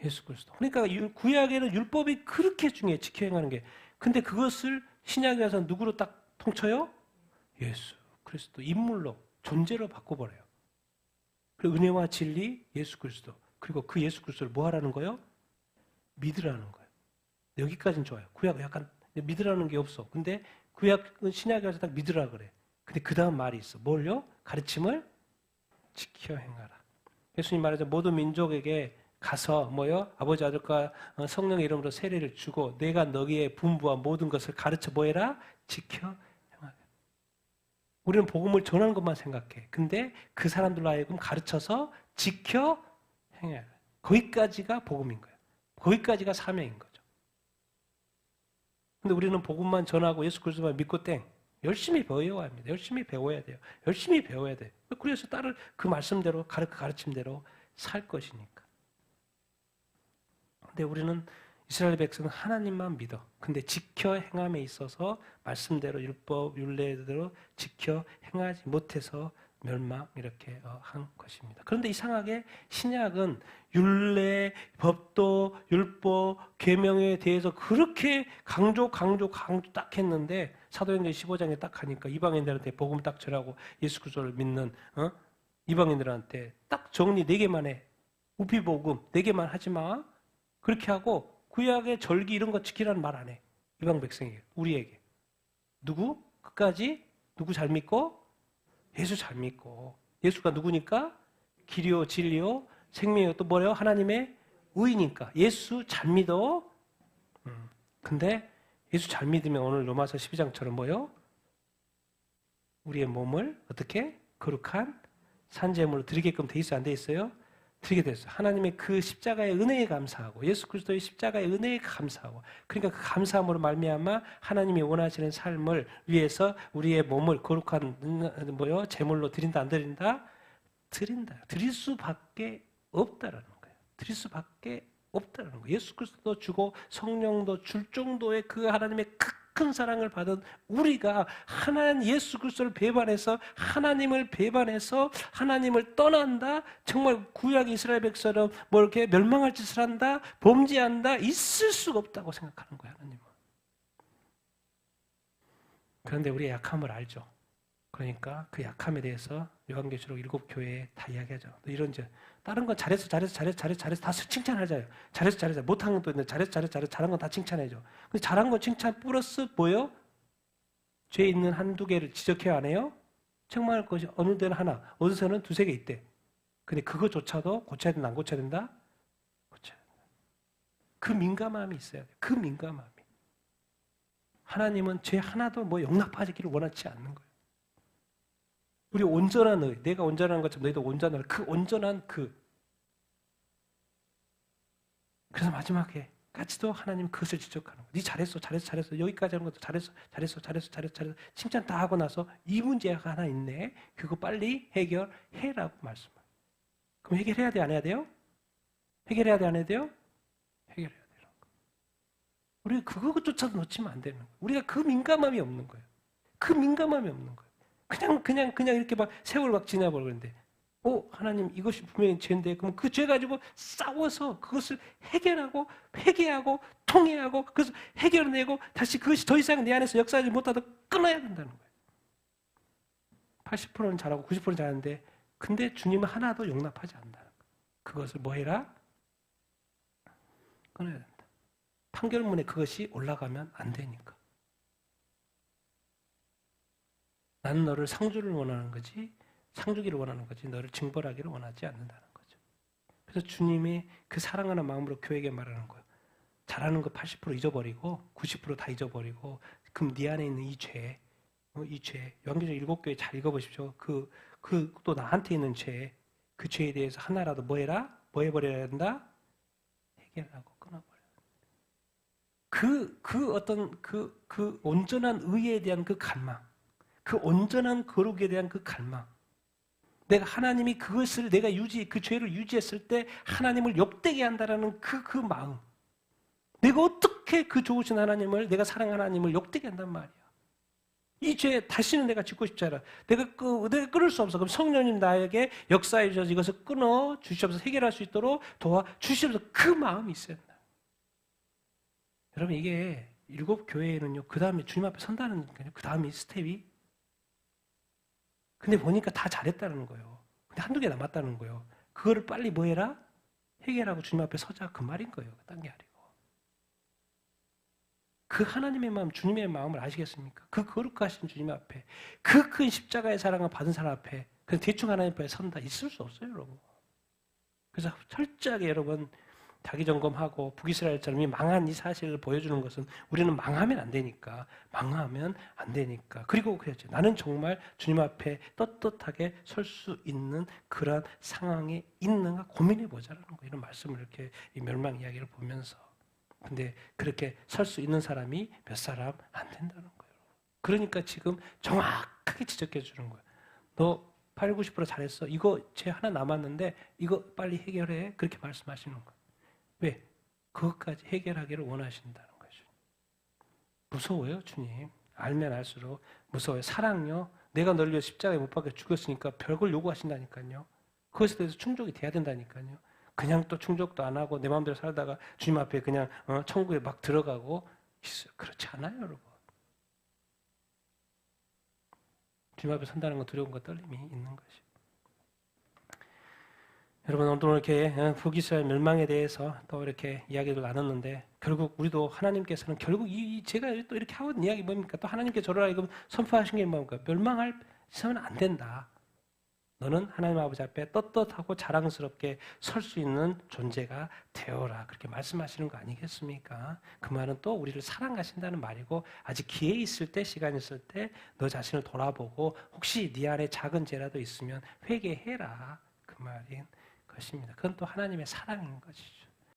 예수 그리스도. 그러니까 구약에는 율법이 그렇게 중요해, 지켜 행하는 게. 근데 그것을 신약에 와서 누구로 딱 통쳐요? 예수 그리스도. 인물로, 존재로 바꿔버려요. 그리고 은혜와 진리, 예수 그리스도. 그리고 그 예수 그리스도를 뭐 하라는 거예요? 믿으라는 거예요. 여기까지는 좋아요. 구약 약간 믿으라는 게 없어. 근데 구약은 신약에 와서 딱 믿으라 그래. 근데 그 다음 말이 있어. 뭘요? 가르침을 지켜 행하라. 예수님 말하자 모든 민족에게 가서 뭐요? 아버지 아들과 성령의 이름으로 세례를 주고 내가 너희의 분부와 모든 것을 가르쳐 뭐해라? 지켜 행하라. 우리는 복음을 전하는 것만 생각해. 근데 그 사람들로 하여금 가르쳐서 지켜 행해라. 거기까지가 복음인 거예요. 거기까지가 사명인 거죠. 근데 우리는 복음만 전하고 예수 그리스도만 믿고 땡. 열심히 배워야 합니다. 열심히 배워야 돼요. 열심히 배워야 돼요. 그래서 딸을 그 말씀대로 가르침대로 살 것이니까. 근데 우리는 이스라엘 백성은 하나님만 믿어. 근데 지켜 행함에 있어서 말씀대로 율법, 율례대로 지켜 행하지 못해서 멸망 이렇게 한 것입니다. 그런데 이상하게 신약은 율례, 법도, 율법, 계명에 대해서 그렇게 강조 딱 했는데 사도행전 15장에 딱 하니까 이방인들한테 복음 딱 전하고 예수 그리스도를 믿는 이방인들한테 딱 정리 4개만 해. 우피복음 4개만 하지 마. 그렇게 하고 구약의 절기 이런 거 지키라는 말 안 해. 이방 백성에게, 우리에게. 누구? 끝까지 누구 잘 믿고? 예수 잘 믿고. 예수가 누구니까? 길이요, 진리요, 생명이요. 또 뭐래요? 하나님의 의니까. 예수 잘 믿어. 근데 예수 잘 믿으면 오늘 로마서 12장처럼 뭐요? 우리의 몸을 어떻게? 거룩한 산제물로 드리게끔 돼 있어요? 안 돼 있어요? 드리게 됐어요. 하나님의 그 십자가의 은혜에 감사하고 예수 그리스도의 십자가의 은혜에 감사하고 그러니까 그 감사함으로 말미암아 하나님이 원하시는 삶을 위해서 우리의 몸을 거룩한 뭐요? 제물로 드린다 안 드린다? 드린다. 드릴 수밖에 없다라는 거예요. 드릴 수밖에 없다라는 거예요. 예수 그리스도도 주고 성령도 줄 정도의 그 하나님의 큰 사랑을 받은 우리가 하나님 예수 그리스도를 배반해서 하나님을 배반해서 하나님을 떠난다. 정말 구약 이스라엘 백성처럼 뭐 이렇게 멸망할 짓을 한다. 범죄한다. 있을 수가 없다고 생각하는 거야, 하나님은. 그런데 우리의 약함을 알죠. 그러니까 그 약함에 대해서 요한계시록 7교회에 다 이야기하죠. 이런 다른 건 잘했어 다 칭찬하잖아요. 잘했어 못한 것도 있는데 잘했어 잘한 건 다 칭찬해줘. 근데 잘한 건 칭찬 플러스 뭐예요? 죄 있는 한두 개를 지적해야 안 해요? 책망할 것이 어느 데는 하나, 어디서는 두세 개 있대. 근데 그거조차도 고쳐야 된다, 안 고쳐야 된다? 고쳐야 된다. 그 민감함이 있어야 돼. 그 민감함이. 하나님은 죄 하나도 뭐 용납하기를 원하지 않는 거예요. 우리 온전한 의, 내가 온전한 것처럼 너희도 온전한 그 온전한 그래서 마지막에 까지도 하나님 그것을 지적하는 거예요. 네 잘했어 여기까지 하는 것도 잘했어 칭찬 다 하고 나서 이 문제가 하나 있네. 그거 빨리 해결해라고 말씀해요. 그럼 해결해야 돼, 안 해야 돼요? 해결해야 돼, 안 해야 돼요? 해결해야 돼요. 우리가 그것조차도 놓치면 안 되는 거예요. 우리가 그 민감함이 없는 거예요. 그 민감함이 없는 거예요. 그냥 이렇게 막 세월 막 지나버리는데, 하나님 이것이 분명히 죄인데, 그럼 그 죄 가지고 싸워서 그것을 해결하고 회개하고 통회하고 그래서 해결내고 다시 그것이 더 이상 내 안에서 역사하지 못하도록 끊어야 된다는 거예요. 80%는 잘하고 90%는 잘하는데, 근데 주님은 하나도 용납하지 않는다는 거예요. 그것을 뭐 해라? 끊어야 된다. 판결문에 그것이 올라가면 안 되니까. 나는 너를 상주를 원하는 거지, 상주기를 원하는 거지, 너를 징벌하기를 원하지 않는다는 거죠. 그래서 주님의 그 사랑하는 마음으로 교회에게 말하는 거예요. 잘하는 거 80% 잊어버리고 90% 다 잊어버리고, 그럼 네 안에 있는 이 죄, 요한계시록 7교회 잘 읽어보십시오. 또 나한테 있는 죄, 그 죄에 대해서 하나라도 뭐 해라? 뭐 해버려야 된다? 해결하고 끊어버려. 그 온전한 의에 대한 그 갈망, 그 온전한 거룩에 대한 그 갈망. 내가 하나님이 그것을 내가 그 죄를 유지했을 때 하나님을 욕되게 한다라는 그 마음. 내가 어떻게 그 좋으신 하나님을, 내가 사랑하는 하나님을 욕되게 한단 말이야. 이 죄 다시는 내가 짓고 싶지 않아. 내가 끊을 수 없어. 그럼 성령님 나에게 역사해 주셔서 이것을 끊어 주시옵소서, 해결할 수 있도록 도와 주시옵소서. 그 마음이 있어야 된다. 여러분, 이게 7교회에는요, 그 다음에 주님 앞에 선다는 거예요. 그 다음에 스텝이. 근데 보니까 다 잘했다는 거예요. 근데 한두 개 남았다는 거예요. 그거를 빨리 뭐 해라? 해결하고 주님 앞에 서자, 그 말인 거예요. 딴 게 아니고. 그 하나님의 마음, 주님의 마음을 아시겠습니까? 그 거룩하신 주님 앞에, 그 큰 십자가의 사랑을 받은 사람 앞에 그냥 대충 하나님 앞에 선다, 있을 수 없어요, 여러분. 그래서 철저하게 여러분 자기 점검하고, 북이스라엘처럼 이 망한 이 사실을 보여주는 것은 우리는 망하면 안 되니까. 그리고 그랬죠. 나는 정말 주님 앞에 떳떳하게 설 수 있는 그런 상황에 있는가 고민해 보자라는 거예요. 이런 말씀을 이렇게 이 멸망 이야기를 보면서. 근데 그렇게 설 수 있는 사람이 몇 사람 안 된다는 거예요. 그러니까 지금 정확하게 지적해 주는 거예요. 너 80, 90% 잘했어. 이거 죄 하나 남았는데 이거 빨리 해결해. 그렇게 말씀하시는 거예요. 왜? 그것까지 해결하기를 원하신다는 거죠. 무서워요, 주님. 알면 알수록 무서워요. 사랑요. 내가 널 위해 십자가에 못 박혀 죽었으니까 별걸 요구하신다니까요. 그것에 대해서 충족이 돼야 된다니까요. 그냥 또 충족도 안 하고 내 마음대로 살다가 주님 앞에 그냥 천국에 막 들어가고 있어요. 그렇지 않아요, 여러분. 주님 앞에 선다는 건 두려움과 떨림이 있는 것이죠. 여러분, 오늘 이렇게 북이스라엘 멸망에 대해서 또 이렇게 이야기를 나눴는데, 결국 우리도 하나님께서는 결국 제가 또 이렇게 하고 있는 이야기 뭡니까? 또 하나님께 저를 알고 선포하신 게 뭡니까? 멸망해서는 안 된다. 너는 하나님 아버지 앞에 떳떳하고 자랑스럽게 설 수 있는 존재가 되어라. 그렇게 말씀하시는 거 아니겠습니까? 그 말은 또 우리를 사랑하신다는 말이고, 아직 기회 있을 때, 시간 있을 때 너 자신을 돌아보고 혹시 네 안에 작은 죄라도 있으면 회개해라. 그 말인 것입니다. 그건 또 하나님의 사랑인 것이죠.